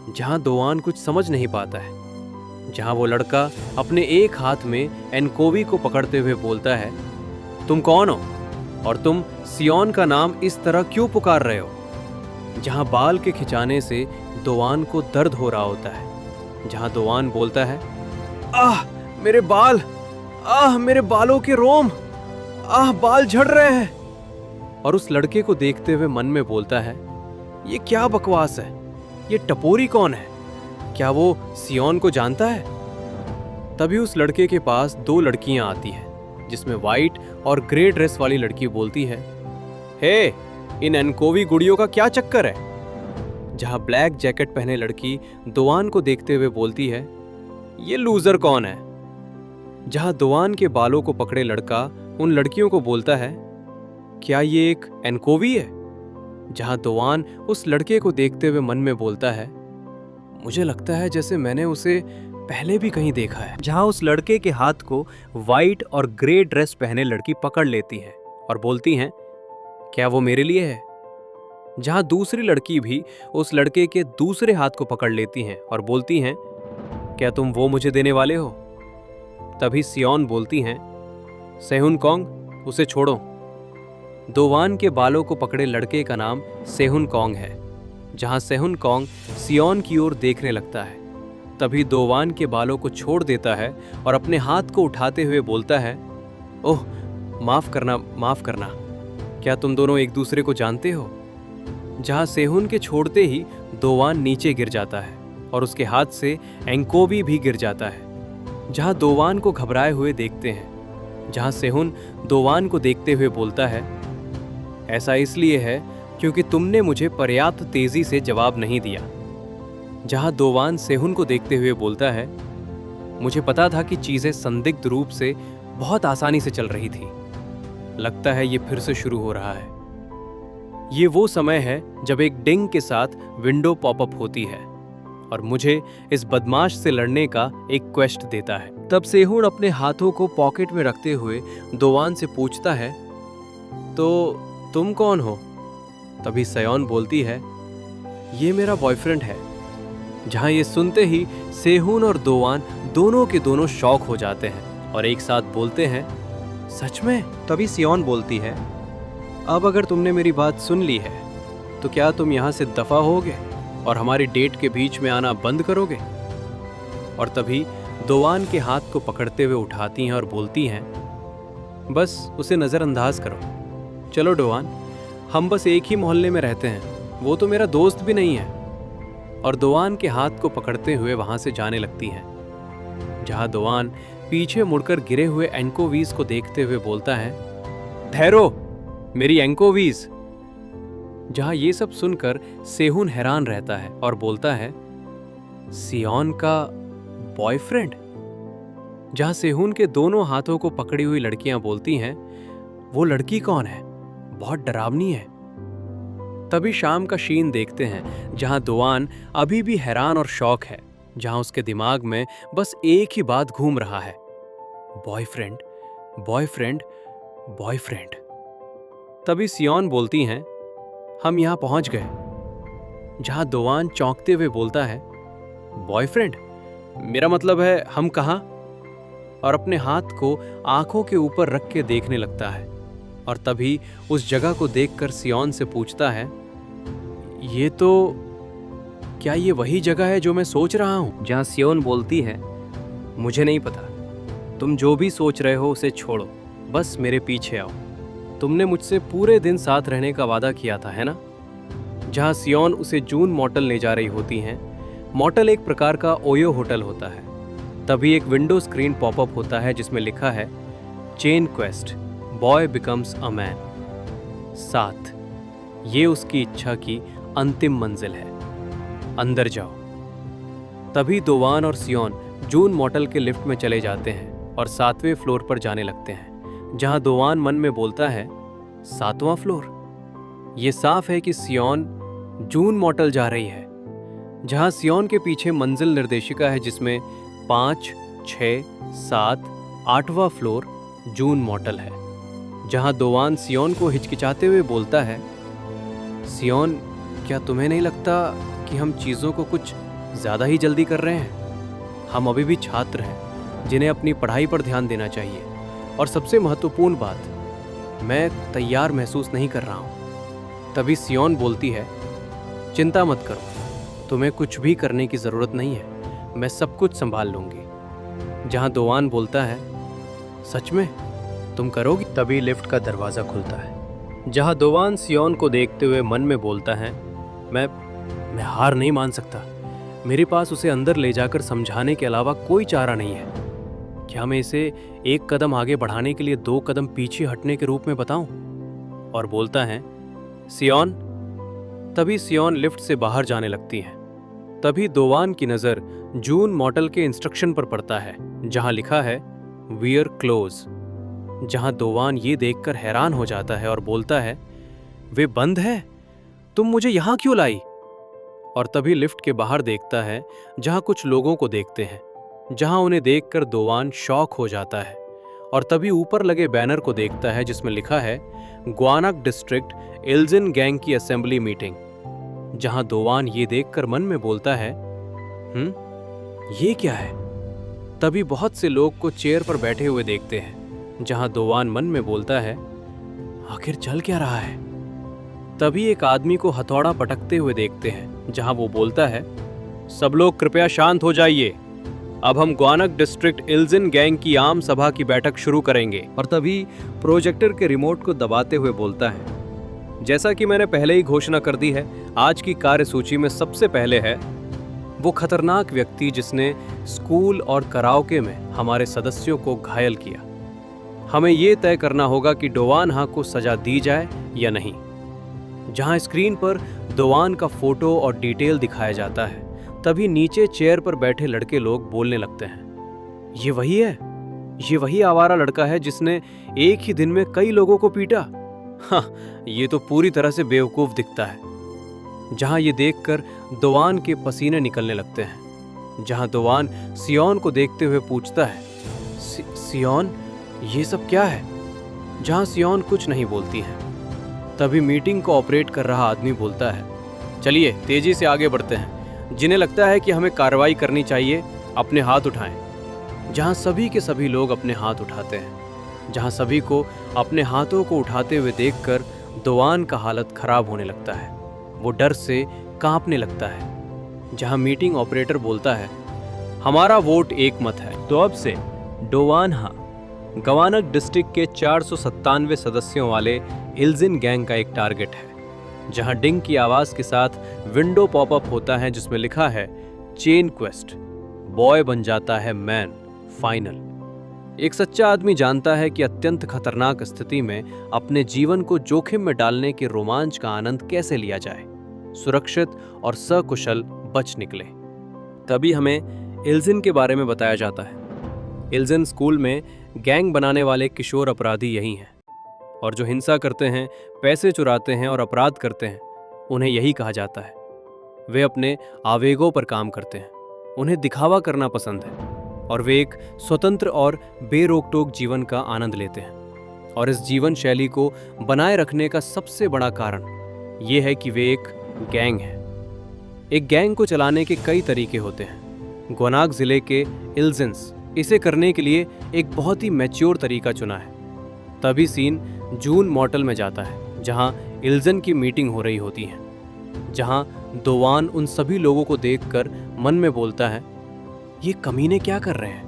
जहां दोवान कुछ समझ नहीं पाता है। जहां वो लड़का अपने एक हाथ में एनकोवी को पकड़ते हुए बोलता है, तुम कौन हो और तुम सियोन का नाम इस तरह क्यों पुकार रहे हो? जहां बाल के खिंचाने से दोवान को दर्द हो रहा होता है। जहां दोवान बोलता है, आह मेरे बाल, आह मेरे बालों के रोम, आह बाल झड़ रहे हैं। और उस लड़के को देखते हुए मन में बोलता है, ये क्या बकवास है? ये टपोरी कौन है? क्या वो सियोन को जानता है? तभी उस लड़के के पास 2 लड़कियां आती हैं, जिसमें व्हाइट और ग्रे ड्रेस वाली लड़की बोलती है, हे, इन एनकोवी गुड़ियों का क्या चक्कर है? जहां ब्लैक जैकेट पहने लड़की दोवान को देखते हुए बोलती है, ये लूजर कौन है? जहां दोवान के बालों को पकड़े लड़का उन लड़कियों को बोलता है, क्या ये एक एनकोवी है? जहां दोवान उस लड़के को देखते हुए मन में बोलता है, मुझे लगता है जैसे मैंने उसे पहले भी कहीं देखा है। जहां उस लड़के के हाथ को व्हाइट और ग्रे ड्रेस पहने लड़की पकड़ लेती है और बोलती हैं, क्या वो मेरे लिए है? जहां दूसरी लड़की भी उस लड़के के दूसरे हाथ को पकड़ लेती हैं और बोलती हैं, क्या तुम वो मुझे देने वाले हो? तभी सियोन बोलती हैं, सेहुन कॉन्ग, उसे छोड़ो। दोवान के बालों को पकड़े लड़के का नाम सेहुन कॉन्ग है। जहां सेहुन कॉन्ग सियोन की ओर देखने लगता है, तभी दोवान के बालों को छोड़ देता है और अपने हाथ को उठाते हुए बोलता है, ओह माफ करना, माफ करना, क्या तुम दोनों एक दूसरे को जानते हो? जहां सेहुन के छोड़ते ही दोवान नीचे गिर जाता है और उसके हाथ से एंकोवी भी गिर जाता है। जहां दोवान को घबराए हुए देखते हैं। जहां सेहुन दोवान को देखते हुए बोलता है, ऐसा इसलिए है क्योंकि तुमने मुझे पर्याप्त तेजी से जवाब नहीं दिया। जहां दोवान सेहुन को देखते हुए बोलता है, मुझे पता था कि चीजें संदिग्ध रूप से बहुत आसानी से चल रही थी। लगता है ये फिर से शुरू हो रहा है। ये वो समय है जब एक डिंग के साथ विंडो पॉपअप होती है और मुझे इस बदमाश से लड़ने का एक क्वेस्ट देता है। तब सेहुन अपने हाथों को पॉकेट में रखते हुए दोवान से पूछता है, तो तुम कौन हो? तभी सयोन बोलती है, ये मेरा बॉयफ्रेंड है। जहां ये सुनते ही सेहुन और दोवान दोनों के दोनों शॉक हो जाते हैं और एक साथ बोलते हैं, सच में? तभी सियोन बोलती है, अब अगर तुमने मेरी बात सुन ली है तो क्या तुम यहाँ से दफा होगे और हमारी डेट के बीच में आना बंद करोगे? और तभी दोवान के हाथ को पकड़ते हुए उठाती हैं और बोलती हैं, बस उसे नज़रअंदाज करो। चलो दोवान, हम बस एक ही मोहल्ले में रहते हैं, वो तो मेरा दोस्त भी नहीं है। और दोवान के हाथ को पकड़ते हुए वहां से जाने लगती हैं। जहां दोवान पीछे मुड़कर गिरे हुए एंकोवीज को देखते हुए बोलता है, ठहरो मेरी एंकोवीज। जहां ये सब सुनकर सेहुन हैरान रहता है और बोलता है, सियोन का बॉयफ्रेंड? जहां सेहुन के दोनों हाथों को पकड़ी हुई लड़कियां बोलती हैं, वो लड़की कौन है? बहुत डरावनी है। तभी शाम का शीन देखते हैं जहां दोवान अभी भी हैरान और शौक है, जहां उसके दिमाग में बस एक ही बात घूम रहा है, बॉयफ्रेंड बॉयफ्रेंड बॉयफ्रेंड। तभी सियोन बोलती हैं, हम यहां पहुंच गए। जहां दोवान चौंकते हुए बोलता है, बॉयफ्रेंड? मेरा मतलब है हम कहां? और अपने हाथ को आंखों के ऊपर रख के देखने लगता है। और तभी उस जगह को देखकर सियोन से पूछता है, ये तो क्या ये वही जगह है जो मैं सोच रहा हूं? जहां सियोन बोलती है, मुझे नहीं पता, तुम जो भी सोच रहे हो उसे छोड़ो, बस मेरे पीछे आओ। तुमने मुझसे पूरे दिन साथ रहने का वादा किया था, है ना? जहां सियोन उसे जून मॉटल ले जा रही होती हैं। मॉटल एक प्रकार का ओयो होटल होता है। तभी एक विंडो स्क्रीन पॉपअप होता है जिसमें लिखा है, chain quest, boy becomes a man. 7, ये उसकी इच्छा की अंतिम मंजिल है, अंदर जाओ। तभी दोवान और सियोन जून मॉटल के लिफ्ट में चले जाते हैं और 7वें फ्लोर पर जाने लगते हैं। जहां दोवान मन में बोलता है, 7वां फ्लोर? ये साफ है कि सियोन जून मॉटल जा रही है। जहां सियोन के पीछे मंजिल निर्देशिका है जिसमें 5, 6, 7, 8वां फ्लोर जून मॉटल है। जहां दोवान सियोन को हिचकिचाते हुए बोलता है, सियोन, क्या तुम्हें नहीं लगता कि हम चीज़ों को कुछ ज़्यादा ही जल्दी कर रहे हैं? हम अभी भी छात्र हैं जिन्हें अपनी पढ़ाई पर ध्यान देना चाहिए। और सबसे महत्वपूर्ण बात, मैं तैयार महसूस नहीं कर रहा हूँ। तभी सियोन बोलती है, चिंता मत करो, तुम्हें कुछ भी करने की ज़रूरत नहीं है, मैं सब कुछ संभाल लूँगी। जहाँ दोवान बोलता है, सच में तुम करोगी? तभी लिफ्ट का दरवाज़ा खुलता है। जहाँ दोवान सियोन को देखते हुए मन में बोलता है, मैं हार नहीं मान सकता। मेरे पास उसे अंदर ले जाकर समझाने के अलावा कोई चारा नहीं है। क्या मैं इसे एक कदम आगे बढ़ाने के लिए 2 कदम पीछे हटने के रूप में बताऊं? और बोलता है, सियोन। तभी सियोन लिफ्ट से बाहर जाने लगती है। तभी दोवान की नज़र जून मॉडल के इंस्ट्रक्शन पर पड़ता है जहां लिखा है, वियर क्लोज। जहां दोवान ये देखकर हैरान हो जाता है और बोलता है, वे बंद है? तुम मुझे यहां क्यों लाई? और तभी लिफ्ट के बाहर देखता है जहां कुछ लोगों को देखते हैं, जहां उन्हें देखकर दोवान शॉक हो जाता है। और तभी ऊपर लगे बैनर को देखता है जिसमें लिखा है, ग्वानक डिस्ट्रिक्ट इल्जिन गैंग की असेंबली मीटिंग। जहां दोवान ये देखकर मन में बोलता है, ये क्या है? तभी बहुत से लोग को चेयर पर बैठे हुए देखते हैं। जहां दोवान मन में बोलता है, आखिर चल क्या रहा है? तभी एक आदमी को हथौड़ा पटकते हुए देखते हैं, जहां वो बोलता है, सब लोग कृपया शांत हो जाइए, अब हम ग्वानक डिस्ट्रिक्ट इल्जिन गैंग की आम सभा की बैठक शुरू करेंगे। और तभी प्रोजेक्टर के रिमोट को दबाते हुए बोलता है, जैसा कि मैंने पहले ही घोषणा कर दी है, आज की कार्यसूची में सबसे पहले है वो खतरनाक व्यक्ति जिसने स्कूल और कराओके में हमारे सदस्यों को घायल किया। हमें ये तय करना होगा कि दोवान हा को सजा दी जाए या नहीं। जहां स्क्रीन पर दोवान का फोटो और डिटेल दिखाया जाता है तभी नीचे चेयर पर बैठे लड़के लोग बोलने लगते हैं, ये वही है, ये वही आवारा लड़का है जिसने एक ही दिन में कई लोगों को पीटा। हाँ, ये तो पूरी तरह से बेवकूफ दिखता है। जहां ये देखकर दोवान के पसीने निकलने लगते हैं। जहां दोवान सियोन को देखते हुए पूछता है, सियोन, ये सब क्या है? जहां सियोन कुछ नहीं बोलती है। तभी मीटिंग को ऑपरेट कर रहा आदमी बोलता है, चलिए तेजी से आगे बढ़ते हैं। जिन्हें लगता है कि हमें कार्रवाई करनी चाहिए, अपने हाथ उठाएं। जहां सभी के सभी लोग अपने हाथ उठाते हैं। जहां सभी को अपने हाथों को उठाते हुए देखकर दोवान का हालत खराब होने लगता है। वो डर से कांपने लगता है। जहां मीटिंग ऑपरेटर बोलता है, हमारा वोट एक मत है। तो अब से दोवान गवानक डिस्ट्रिक्ट के 497 सदस्यों वाले इल्जिन गैंग का एक टारगेट है। जहां डिंग की आवाज के साथ विंडो पॉपअप होता है जिसमें लिखा है, चेन क्वेस्ट, बॉय बन जाता है मैन, फाइनल। एक सच्चा आदमी जानता है कि अत्यंत खतरनाक स्थिति में अपने जीवन को जोखिम में डालने के रोमांच का आनंद कैसे लिया जाए, सुरक्षित और सकुशल बच निकले। तभी हमें इल्जिन के बारे में बताया जाता है। इल्जिन स्कूल में गैंग बनाने वाले किशोर अपराधी यही हैं, और जो हिंसा करते हैं, पैसे चुराते हैं और अपराध करते हैं, उन्हें यही कहा जाता है। वे अपने आवेगों पर काम करते हैं, उन्हें दिखावा करना पसंद है, और वे एक स्वतंत्र और बेरोक-टोक जीवन का आनंद लेते हैं। और इस जीवन शैली को बनाए रखने का सबसे बड़ा कारण ये है कि वे एक गैंग है। एक गैंग को चलाने के कई तरीके होते हैं। ग्वानाक जिले के इल्जिन्स इसे करने के लिए एक बहुत ही मैच्योर तरीका चुना है। तभी सीन जून मॉर्टल में जाता है, जहां इल्जिन की मीटिंग हो रही होती है। जहां दोवान उन सभी लोगों को देखकर मन में बोलता है, ये कमीने क्या कर रहे हैं?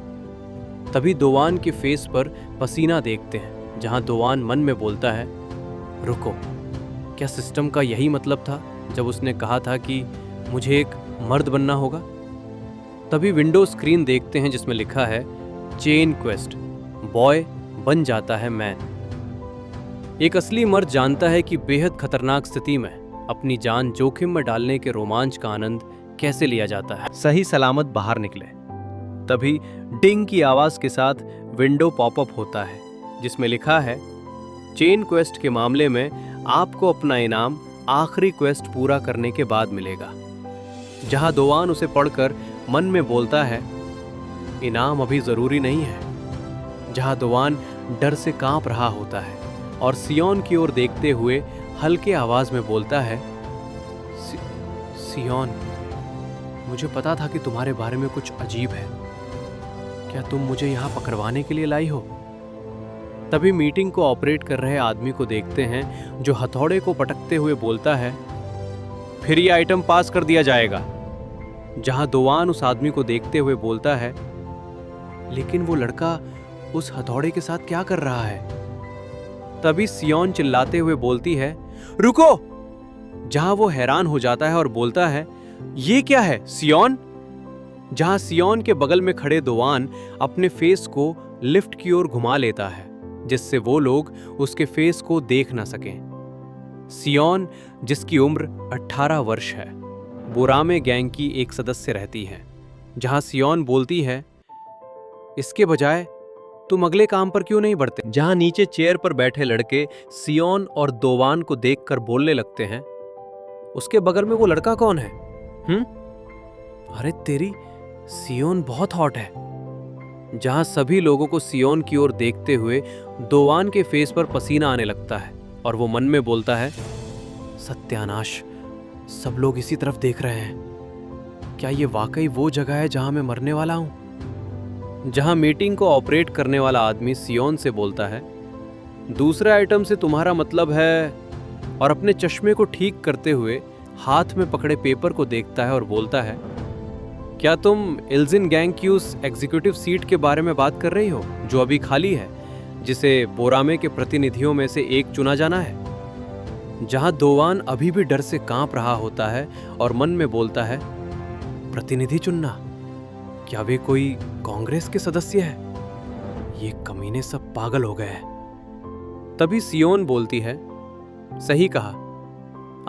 तभी दोवान के फेस पर पसीना देखते हैं। जहां दोवान मन में बोलता है, रुको, क्या सिस्टम का यही मतलब था जब उसने कहा था कि मुझे एक मर्द बनना होगा? तभी विंडो स्क्रीन देखते हैं जिसमें लिखा है, चेन क्वेस्ट, बॉय बन जाता है मैन। एक असली मर्द जानता है कि बेहद खतरनाक स्थिति में अपनी जान जोखिम में डालने के रोमांच का आनंद कैसे लिया जाता है, सही सलामत बाहर निकले। तभी डिंग की आवाज के साथ विंडो पॉपअप होता है जिसमें लिखा है, चेन क्वेस्ट के मामले में आपको अपना इनाम आखिरी क्वेस्ट पूरा करने के बाद मिलेगा। जहां दोवान उसे पढ़कर मन में बोलता है, इनाम अभी जरूरी नहीं है। जहां दोवान डर से कांप रहा होता है और सियोन की ओर देखते हुए हल्के आवाज में बोलता है, सियोन, मुझे पता था कि तुम्हारे बारे में कुछ अजीब है। क्या तुम मुझे यहां पकड़वाने के लिए लाई हो? तभी मीटिंग को ऑपरेट कर रहे आदमी को देखते हैं जो हथौड़े को पटकते हुए बोलता है, फिर ये आइटम पास कर दिया जाएगा। जहां दोवान उस आदमी को देखते हुए बोलता है, लेकिन वो लड़का उस हथौड़े के साथ क्या कर रहा है? तभी सियोन चिल्लाते हुए बोलती है, रुको! जहां वो हैरान हो जाता है और बोलता है, ये क्या है सियोन? जहां सियोन के बगल में खड़े दोवान अपने फेस को लिफ्ट की ओर घुमा लेता है जिससे वो लोग उसके फेस को देख ना सकें। सियोन, जिसकी उम्र 18 वर्ष है, बोरामे गैंग की एक सदस्य रहती है। जहां सियोन बोलती है, इसके बजाय तुम अगले काम पर क्यों नहीं बढ़ते? जहां नीचे चेयर पर बैठे लड़के सियोन और दोवान को देखकर बोलने लगते हैं, उसके बगल में वो लड़का कौन है? अरे तेरी, सियोन बहुत हॉट है। जहां सभी लोगों को सियोन की ओर देखते हुए दोवान के फेस पर पसीना आने लगता है और वो मन में बोलता है, सत्यानाश, सब लोग इसी तरफ देख रहे हैं। क्या ये वाकई वो जगह है जहां मैं मरने वाला हूं? जहां मीटिंग को ऑपरेट करने वाला आदमी सियोन से बोलता है, दूसरे आइटम से तुम्हारा मतलब है, और अपने चश्मे को ठीक करते हुए हाथ में पकड़े पेपर को देखता है और बोलता है, क्या तुम इल्जिन गैंग की उस एग्जीक्यूटिव सीट के बारे में बात कर रही हो जो अभी खाली है, जिसे बोरामे के प्रतिनिधियों में से एक चुना जाना है? जहां दोवान अभी भी डर से कांप रहा होता है और मन में बोलता है, प्रतिनिधि चुनना? क्या वे कोई कांग्रेस के सदस्य है? ये कमीने सब पागल हो गए हैं। तभी सियोन बोलती है, सही कहा,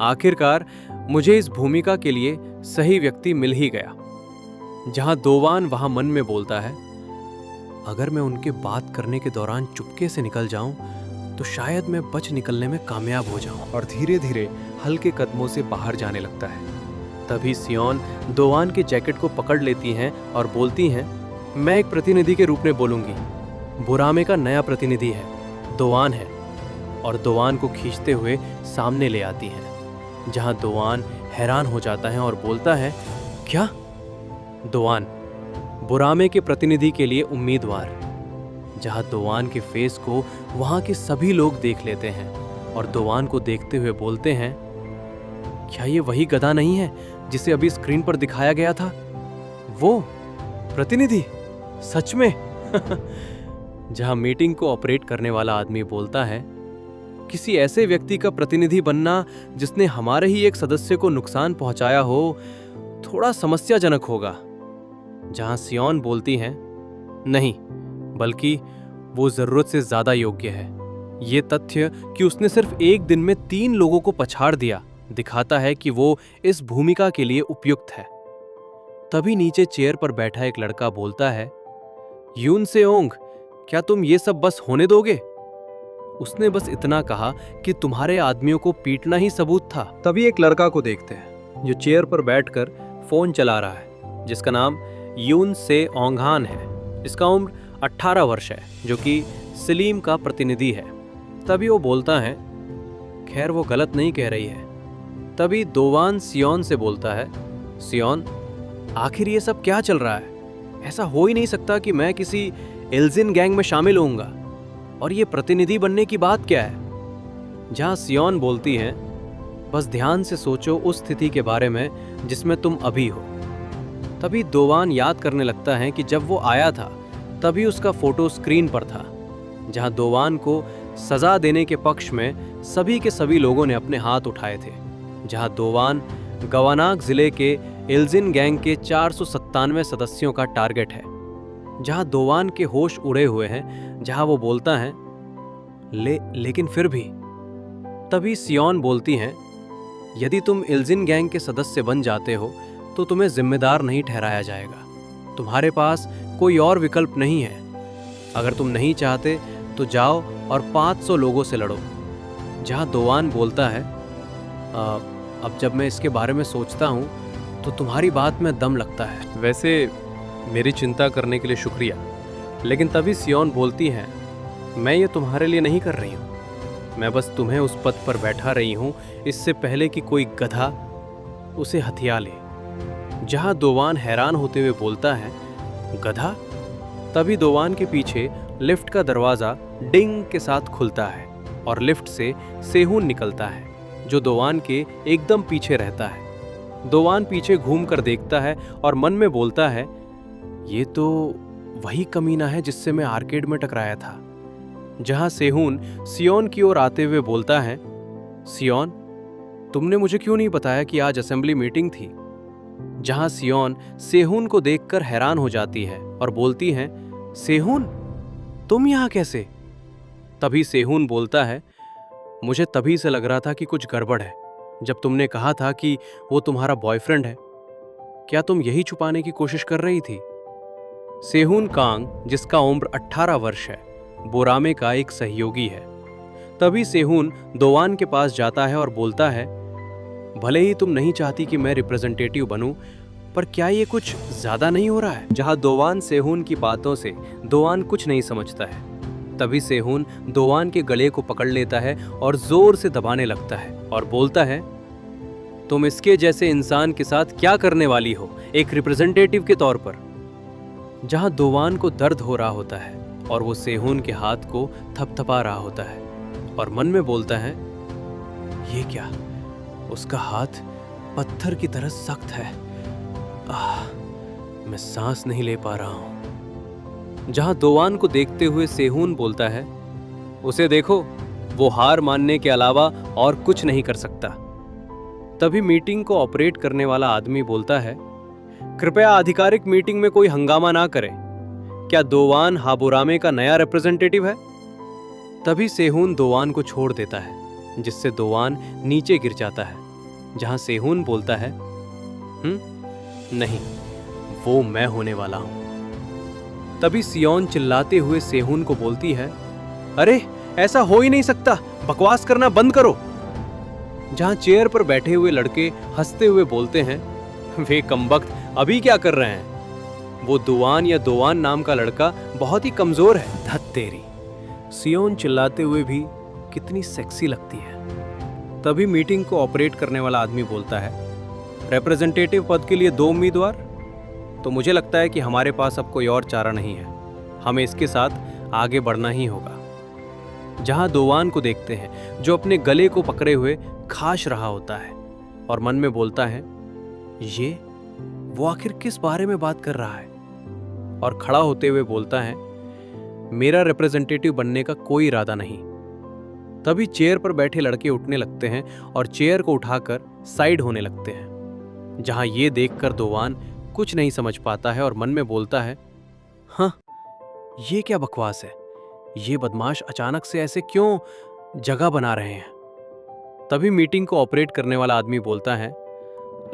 आखिरकार मुझे इस भूमिका के लिए सही व्यक्ति मिल ही गया। जहां दोवान वहां मन में बोलता है, अगर मैं उनके बात करने के दौरान चुपके से निकल जाऊं तो शायद मैं बच निकलने में कामयाब हो जाऊं। और धीरे धीरे हल्के कदमों से बाहर जाने लगता है। तभी सियोन दोवान के जैकेट को पकड़ लेती हैं और बोलती हैं, मैं एक प्रतिनिधि के रूप में बोलूंगी। बुरामे का नया प्रतिनिधि है, दोवान है। और दोवान को खींचते हुए सामने ले आती हैं, जहां दोवान हैरान हो जाता है और बोलता है, क्या? दोवान, बुरामे के प्रतिनिधि के लिए उम्मीदवार। जहां दोवान के फेस को वहां के सभी लोग देख लेते हैं और दोवान को देखते हुए बोलते हैं, क्या ये वही गधा नहीं है जिसे अभी स्क्रीन पर दिखाया गया था? वो प्रतिनिधि, सच में? जहां मीटिंग को ऑपरेट करने वाला आदमी बोलता है, किसी ऐसे व्यक्ति का प्रतिनिधि बनना जिसने हमारे ही एक सदस्य को नुकसान पहुंचाया हो, थोड़ा समस्याजनक होगा। जहां सियोन बोलती हैं, नहीं, बल्कि वो जरूरत से ज्यादा योग्य है। ये तथ्य कि उसने सिर्फ एक दिन में 3 लोगों को पछाड़ दिया दिखाता है कि वो इस भूमिका के लिए उपयुक्त है। तभी नीचे चेयर पर बैठा एक लड़का बोलता है, यून सेओंग, क्या तुम ये सब बस होने दोगे? उसने बस इतना कहा कि तुम्हारे आदमियों को पीटना ही सबूत था। तभी एक लड़का को देखते हैं जो चेयर पर बैठकर फोन चला रहा है, जिसका नाम यून सेओंगहान है। इसका उम्र 18 वर्ष है, जो कि सलीम का प्रतिनिधि है। तभी वो बोलता है, खैर वो गलत नहीं कह रही है। तभी दोवान सियोन से बोलता है, सियोन, आखिर ये सब क्या चल रहा है? ऐसा हो ही नहीं सकता कि मैं किसी इल्जिन गैंग में शामिल होऊंगा। और ये प्रतिनिधि बनने की बात क्या है? जहां सियोन बोलती है, बस ध्यान से सोचो उस स्थिति के बारे में जिसमें तुम अभी हो। तभी दोवान याद करने लगता है कि जब वो आया था तभी उसका फोटो स्क्रीन पर था, जहां दोवान को सजा देने के पक्ष में सभी के सभी लोगों ने अपने हाथ उठाए थे। जहां दोवान गवानाग जिले के इल्जिन गैंग के 497 सदस्यों का टारगेट है। जहां दोवान के होश उड़े हुए हैं, जहां वो बोलता है, लेकिन फिर भी। तभी सियोन बोलती हैं, यदि तुम इल्जिन गैंग के सदस्य बन जाते हो तो तुम्हें जिम्मेदार नहीं ठहराया जाएगा। तुम्हारे पास कोई और विकल्प नहीं है। अगर तुम नहीं चाहते तो जाओ और 500 लोगों से लड़ो। जहां दोवान बोलता है, अब जब मैं इसके बारे में सोचता हूं तो तुम्हारी बात में दम लगता है। वैसे मेरी चिंता करने के लिए शुक्रिया। लेकिन तभी सियोन बोलती हैं, मैं ये तुम्हारे लिए नहीं कर रही हूं। मैं बस तुम्हें उस पद पर बैठा रही हूं इससे पहले कि कोई गधा उसे हथिया ले। जहां दोवान हैरान होते हुए बोलता है, गधा? तभी दोवान के पीछे लिफ्ट का दरवाजा डिंग के साथ खुलता है और लिफ्ट से सेहून निकलता है, जो दोवान के एकदम पीछे रहता है। दोवान पीछे घूमकर देखता है और मन में बोलता है, ये तो वही कमीना है जिससे मैं आर्केड में टकराया था। जहां सेहून सियोन की ओर आते हुए बोलता है, सियोन, तुमने मुझे क्यों नहीं बताया कि आज असेंबली मीटिंग थी? जहां सियोन सेहून को देखकर हैरान हो जाती है और बोलती है, सेहून, तुम यहां कैसे? तभी सेहून बोलता है, मुझे तभी से लग रहा था कि कुछ गड़बड़ है जब तुमने कहा था कि वो तुम्हारा बॉयफ्रेंड है। क्या तुम यही छुपाने की कोशिश कर रही थी? सेहून कांग, जिसका उम्र 18 वर्ष है, बोरामे का एक सहयोगी है। तभी सेहून दोवान के पास जाता है और बोलता है, भले ही तुम नहीं चाहती कि मैं रिप्रेजेंटेटिव बनूं, पर क्या ये कुछ ज्यादा नहीं हो रहा है? जहां दोवान सेहून की बातों से दोवान कुछ नहीं समझता है। तभी सेहून दोवान के गले को पकड़ लेता है और जोर से दबाने लगता है और बोलता है, तुम इसके जैसे इंसान के साथ क्या करने वाली हो, एक रिप्रेजेंटेटिव के तौर पर? जहां दोवान को दर्द हो रहा होता है और वो सेहून के हाथ को थपथपा रहा होता है और मन में बोलता है, ये क्या? उसका हाथ पत्थर की तरह सख्त है। मैं सांस नहीं ले पा रहा हूं। जहां दोवान को देखते हुए सेहून बोलता है, उसे देखो, वो हार मानने के अलावा और कुछ नहीं कर सकता। तभी मीटिंग को ऑपरेट करने वाला आदमी बोलता है, कृपया आधिकारिक मीटिंग में कोई हंगामा ना करें। क्या दोवान हाबुरामे का नया रिप्रेजेंटेटिव है? तभी सेहून दोवान को छोड़ देता है, जिससे दोवान नीचे गिर जाता है जहां सेहून बोलता है, नहीं, वो मैं होने वाला हूं। तभी सियोन चिल्लाते हुए सेहून को बोलती है, अरे ऐसा हो ही नहीं सकता, बकवास करना बंद करो। जहां चेयर पर बैठे हुए लड़के हंसते हुए बोलते हैं, वे कमबख्त अभी क्या कर रहे हैं, वो दुआन या दोवान नाम का लड़का बहुत ही कमजोर है। धत तेरी। सियोन चिल्लाते हुए भी कितनी सेक्सी लगती है। तभी मीटिंग को ऑपरेट करने वाला आदमी बोलता है, रिप्रेजेंटेटिव पद के लिए 2 उम्मीदवार, तो मुझे लगता है कि हमारे पास अब कोई और चारा नहीं है, हमें इसके साथ आगे बढ़ना ही होगा। जहां दोवान को देखते हैं जो अपने गले को पकड़े हुए खाश रहा होता है और मन में बोलता है, ये वो आखिर किस बारे में बात कर रहा है, और खड़ा होते हुए बोलता है, मेरा रिप्रेजेंटेटिव बनने का कोई इरादा नहीं। तभी चेयर पर बैठे लड़के उठने लगते हैं और चेयर को उठाकर साइड होने लगते हैं। जहां ये देखकर दोवान कुछ नहीं समझ पाता है और मन में बोलता है, हाँ, ये क्या बकवास है, ये बदमाश अचानक से ऐसे क्यों जगह बना रहे हैं। तभी मीटिंग को ऑपरेट करने वाला आदमी बोलता है,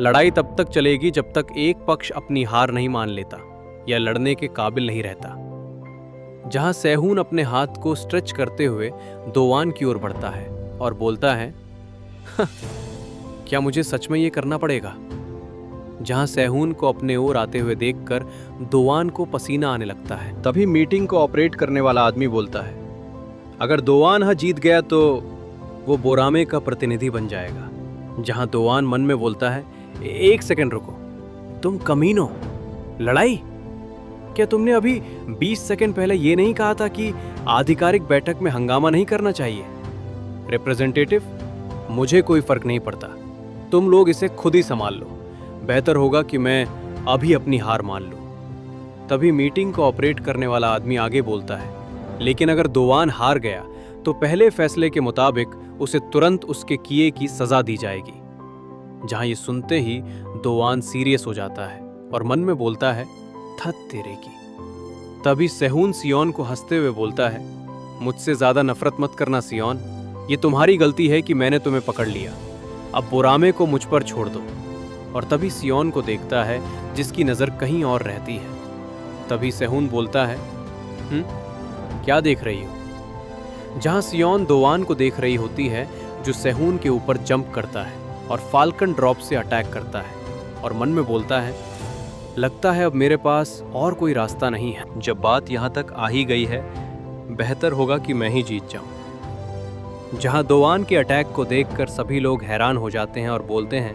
लड़ाई तब तक चलेगी जब तक एक पक्ष अपनी हार नहीं मान लेता या लड़ने के काबिल नहीं रहता। जहां सेहून अपने हाथ को स्ट्रेच करते हुए दोवान की ओर बढ़ता है और बोलता है, क्या मुझे सच में ये करना पड़ेगा। जहां सेहून को अपने ओर आते हुए देखकर दोवान को पसीना आने लगता है। तभी मीटिंग को ऑपरेट करने वाला आदमी बोलता है, अगर दोवान हां जीत गया तो वो बोरामे का प्रतिनिधि बन जाएगा। जहां दोवान मन में बोलता है, एक सेकंड रुको, तुम कमीनो, लड़ाई? क्या तुमने अभी 20 सेकंड पहले ये नहीं कहा था कि आधिकारिक बैठक में हंगामा नहीं करना चाहिए? रिप्रेजेंटेटिव, मुझे कोई फर्क नहीं पड़ता, तुम लोग इसे खुद ही संभाल लो, बेहतर होगा कि मैं अभी अपनी हार मान लूं। तभी मीटिंग को ऑपरेट करने वाला आदमी आगे बोलता है, लेकिन अगर दोवान हार गया तो पहले फैसले के मुताबिक उसे तुरंत उसके किए की सजा दी जाएगी। जहां ये सुनते ही दोवान सीरियस हो जाता है और मन में बोलता है, थत तेरे की। तभी सेहून सियोन को हंसते हुए बोलता है, मुझसे ज्यादा नफरत मत करना सियोन, ये तुम्हारी गलती है कि मैंने तुम्हें पकड़ लिया, अब बोरामे को मुझ पर छोड़ दो। और तभी सियोन को देखता है जिसकी नजर कहीं और रहती है। तभी सेहून बोलता है, क्या देख रही हो? जहां सियोन दोवान को देख रही होती है जो सेहून के ऊपर जंप करता है और फाल्कन ड्रॉप से अटैक करता है, और मन में बोलता है, लगता है अब मेरे पास और कोई रास्ता नहीं है। जब बात यहां तक आ ही गई है, बेहतर होगा कि मैं ही जीत जाऊं। जहां दोवान के अटैक को देखकर सभी लोग हैरान हो जाते हैं और बोलते हैं,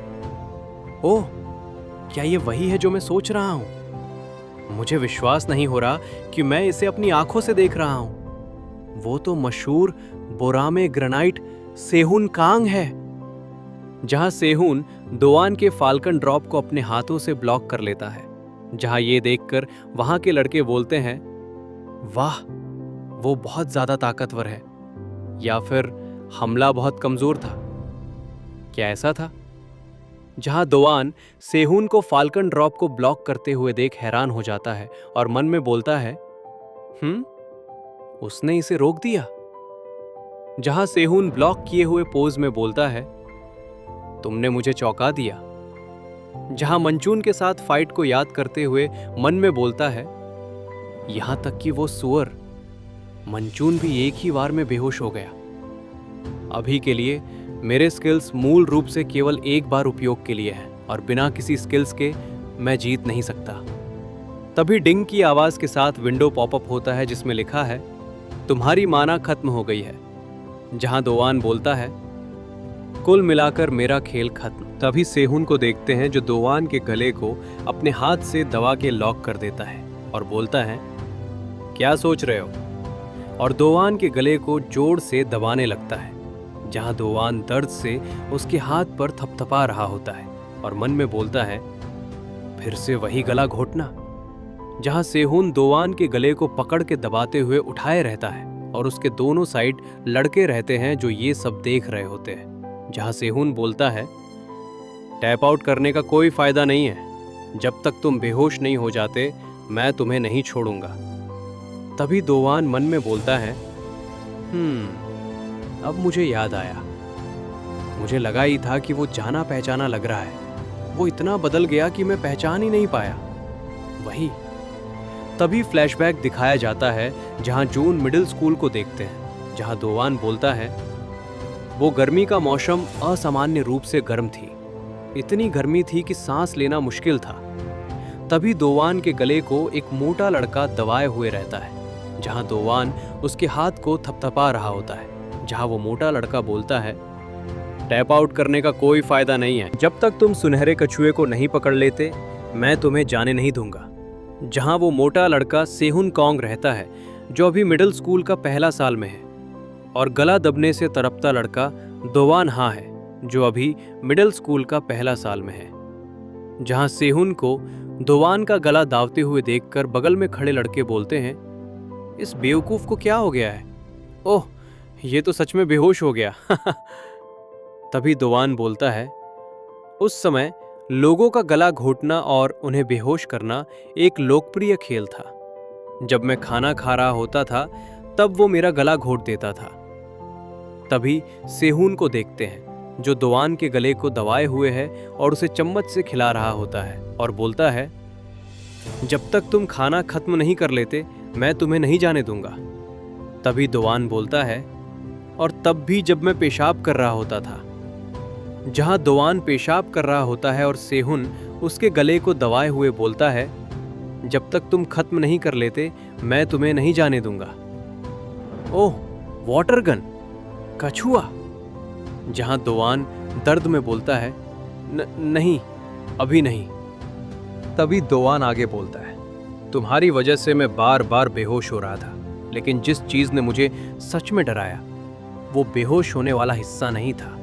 ओह, क्या ये वही है जो मैं सोच रहा हूं? मुझे विश्वास नहीं हो रहा कि मैं इसे अपनी आंखों से देख रहा हूं। वो तो मशहूर बोरामे ग्रेनाइट सेहून कांग है। जहां सेहून दोवान के फाल्कन ड्रॉप को अपने हाथों से ब्लॉक कर लेता है। जहां ये देखकर वहां के लड़के बोलते हैं, वाह, वो बहुत ज्यादा ताकतवर है, या फिर हमला बहुत कमजोर था। क्या ऐसा था? जहां दोवान सेहून को फाल्कन ड्रॉप को ब्लॉक करते हुए देख हैरान हो जाता है और मन में बोलता है, उसने इसे रोक दिया। जहां सेहून ब्लॉक किए हुए पोज में बोलता है, तुमने मुझे चौंका दिया। जहां मंचून के साथ फाइट को याद करते हुए मन में बोलता है, यहां तक कि वो सुअर मंचून भी एक ही वार में बेहोश हो गया। अभी के लिए मेरे स्किल्स मूल रूप से केवल एक बार उपयोग के लिए हैं और बिना किसी स्किल्स के मैं जीत नहीं सकता। तभी डिंग की आवाज के साथ विंडो पॉपअप होता है जिसमें लिखा है, तुम्हारी माना खत्म हो गई है। जहां दोवान बोलता है, कुल मिलाकर मेरा खेल खत्म। तभी सेहून को देखते हैं जो दोवान के गले को अपने हाथ से दबा के लॉक कर देता है और बोलता है, क्या सोच रहे हो? और दोवान के गले को जोर से दबाने लगता है। जहां दोवान दर्द से उसके हाथ पर थपथपा रहा होता है और मन में बोलता है, फिर से वही गला घोटना। जहां सेहून दोवान के गले को पकड़ के दबाते हुए उठाए रहता है और उसके दोनों साइड लड़के रहते हैं जो ये सब देख रहे होते हैं। जहां सेहून बोलता है, टैप आउट करने का कोई फायदा नहीं है, जब तक तुम बेहोश नहीं हो जाते मैं तुम्हें नहीं छोड़ूंगा। तभी दोवान मन में बोलता है, अब मुझे याद आया, मुझे लगा ही था कि वो जाना पहचाना लग रहा है। वो इतना बदल गया कि मैं पहचान ही नहीं पाया। वही तभी फ्लैशबैक दिखाया जाता है जहां जून मिडिल स्कूल को देखते हैं, जहां दोवान बोलता है, वो गर्मी का मौसम असामान्य रूप से गर्म थी। इतनी गर्मी थी कि सांस लेना मुश्किल था। तभी दोवान के गले को एक मोटा लड़का दबाए हुए रहता है, जहां दोवान उसके हाथ को थपथपा रहा होता है, जहां वो मोटा लड़का बोलता है, टैप आउट करने का कोई फायदा नहीं है। जब तक तुम सुनहरे कछुए को नहीं पकड़ लेते, मैं तुम्हें जाने नहीं दूंगा। जहां वो मोटा लड़का सेहुन कॉन्ग रहता है, जो अभी मिडिल स्कूल का पहला साल में है, और गला दबने से तड़पता लड़का दोवान हा है, जो अभी मिडिल स्कूल का पहला साल में है। जहां सेहुन को दोवान का गला दावते हुए देखकर बगल में खड़े लड़के बोलते हैं, इस बेवकूफ को क्या हो गया है? ओह, ये तो सच में बेहोश हो गया। तभी दोवान बोलता है, उस समय लोगों का गला घोटना और उन्हें बेहोश करना एक लोकप्रिय खेल था। जब मैं खाना खा रहा होता था, तब वो मेरा गला घोट देता था। तभी सेहुन को देखते हैं, जो दोवान के गले को दबाए हुए है और उसे चम्मच से खिला रहा होता है, और बोलता है, जब तक तुम खाना खत्म नहीं कर लेते, मैं तुम्हें नहीं जाने दूंगा। तभी दोवान बोलता है, और तब भी जब मैं पेशाब कर रहा होता था। जहां दोवान पेशाब कर रहा होता है और सेहुन उसके गले को दबाए हुए बोलता है, जब तक तुम खत्म नहीं कर लेते, मैं तुम्हें नहीं जाने दूंगा। ओह, वाटर गन, कछुआ। जहां दोवान दर्द में बोलता है, नहीं, अभी नहीं। तभी दोवान आगे बोलता है, तुम्हारी वजह से मैं बार बार बेहोश हो रहा था, लेकिन जिस चीज ने मुझे सच में डराया, वो बेहोश होने वाला हिस्सा नहीं था।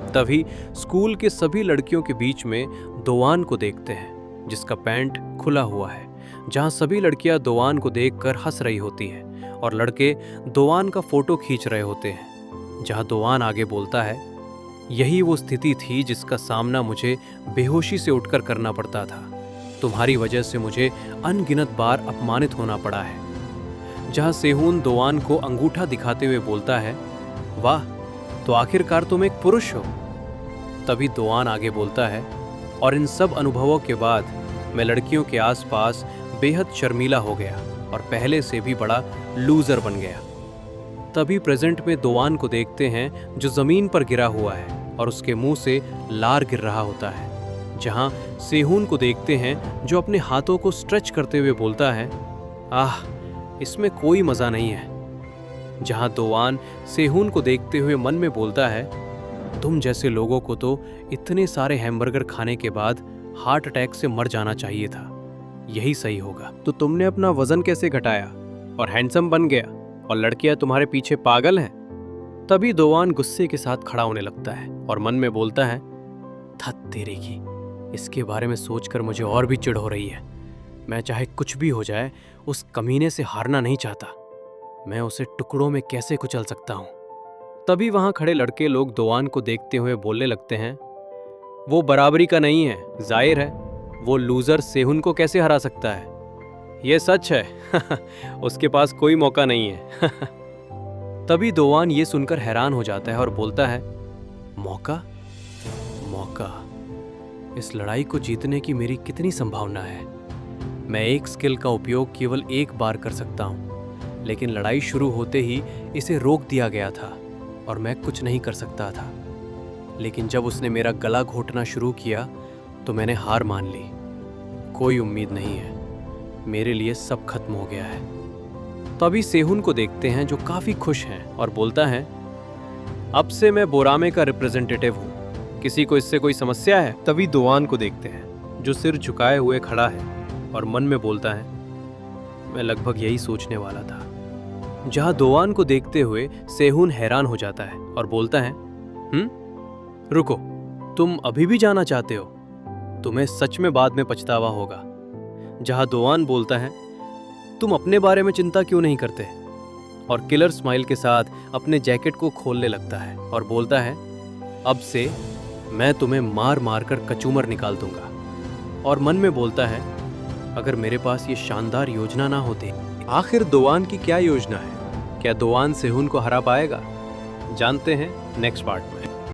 तभी स्कूल के सभी लड़कियों के बीच में दोवान को देखते हैं, जिसका पैंट खुला हुआ है, जहां सभी लड़कियां दोवान को देखकर हंस रही होती हैं और लड़के दोवान का फोटो खींच रहे होते हैं। जहां दोवान आगे बोलता है, यही वो स्थिति थी जिसका सामना मुझे बेहोशी से उठकर करना पड़ता था। तुम्हारी वजह से मुझे अनगिनत बार अपमानित होना पड़ा है। जहां सेहुन दोवान को अंगूठा दिखाते हुए बोलता है, वाह, तो आखिरकार तुम एक पुरुष हो। तभी दोवान आगे बोलता है, और इन सब अनुभवों के बाद मैं लड़कियों के आसपास बेहद शर्मीला हो गया और पहले से भी बड़ा लूजर बन गया। तभी प्रेजेंट में दोवान को देखते हैं, जो जमीन पर गिरा हुआ है और उसके मुंह से लार गिर रहा होता है। जहां सेहुन को देखते हैं, जो अपने हाथों को स्ट्रेच करते हुए बोलता है, आह, इसमें कोई मजा नहीं है। जहां दोवान सेहुन को देखते हुए मन में बोलता है, तुम जैसे लोगों को तो इतने सारे हैमबर्गर खाने के बाद हार्ट अटैक से मर जाना चाहिए था, यही सही होगा। तो तुमने अपना वजन कैसे घटाया और हैंडसम बन गया, और लड़कियां तुम्हारे पीछे पागल हैं? तभी दोवान गुस्से के साथ खड़ा होने लगता है और मन में बोलता है, थत तेरे की, इसके बारे में सोचकर मुझे और भी चिढ़ हो रही है। मैं चाहे कुछ भी हो जाए, उस कमीने से हारना नहीं चाहता। मैं उसे टुकड़ों में कैसे कुचल सकता हूं? तभी वहां खड़े लड़के लोग दोवान को देखते हुए बोलने लगते हैं, वो बराबरी का नहीं है, जाहिर है वो लूजर सेहुन को कैसे हरा सकता है? ये सच है। उसके पास कोई मौका नहीं है। तभी दोवान ये सुनकर हैरान हो जाता है और बोलता है, मौका? मौका? इस लड़ाई को जीतने की मेरी कितनी संभावना है? मैं एक स्किल का उपयोग केवल एक बार कर सकता हूं, लेकिन लड़ाई शुरू होते ही इसे रोक दिया गया था और मैं कुछ नहीं कर सकता था। लेकिन जब उसने मेरा गला घोटना शुरू किया तो मैंने हार मान ली। कोई उम्मीद नहीं है, मेरे लिए सब खत्म हो गया है। तभी सेहुन को देखते हैं, जो काफी खुश हैं, और बोलता है, अब से मैं बोरामे का रिप्रेजेंटेटिव हूँ, किसी को इससे कोई समस्या है? तभी दोवान को देखते हैं, जो सिर झुकाए हुए खड़ा है और मन में बोलता है, मैं लगभग यही सोचने वाला था। जहां दोवान को देखते हुए सेहुन हैरान हो जाता है और बोलता है, रुको, तुम अभी भी जाना चाहते हो? तुम्हें सच में बाद में पछतावा होगा। जहां दोवान बोलता है, तुम अपने बारे में चिंता क्यों नहीं करते? और किलर स्माइल के साथ अपने जैकेट को खोलने लगता है और बोलता है, अब से मैं तुम्हें मार मार कर कचूमर निकाल दूंगा। और मन में बोलता है, अगर मेरे पास ये शानदार योजना ना होती। आखिर दोवान की क्या योजना है? क्या दोवान सेहुन को हरा पाएगा? जानते हैं नेक्स्ट पार्ट में।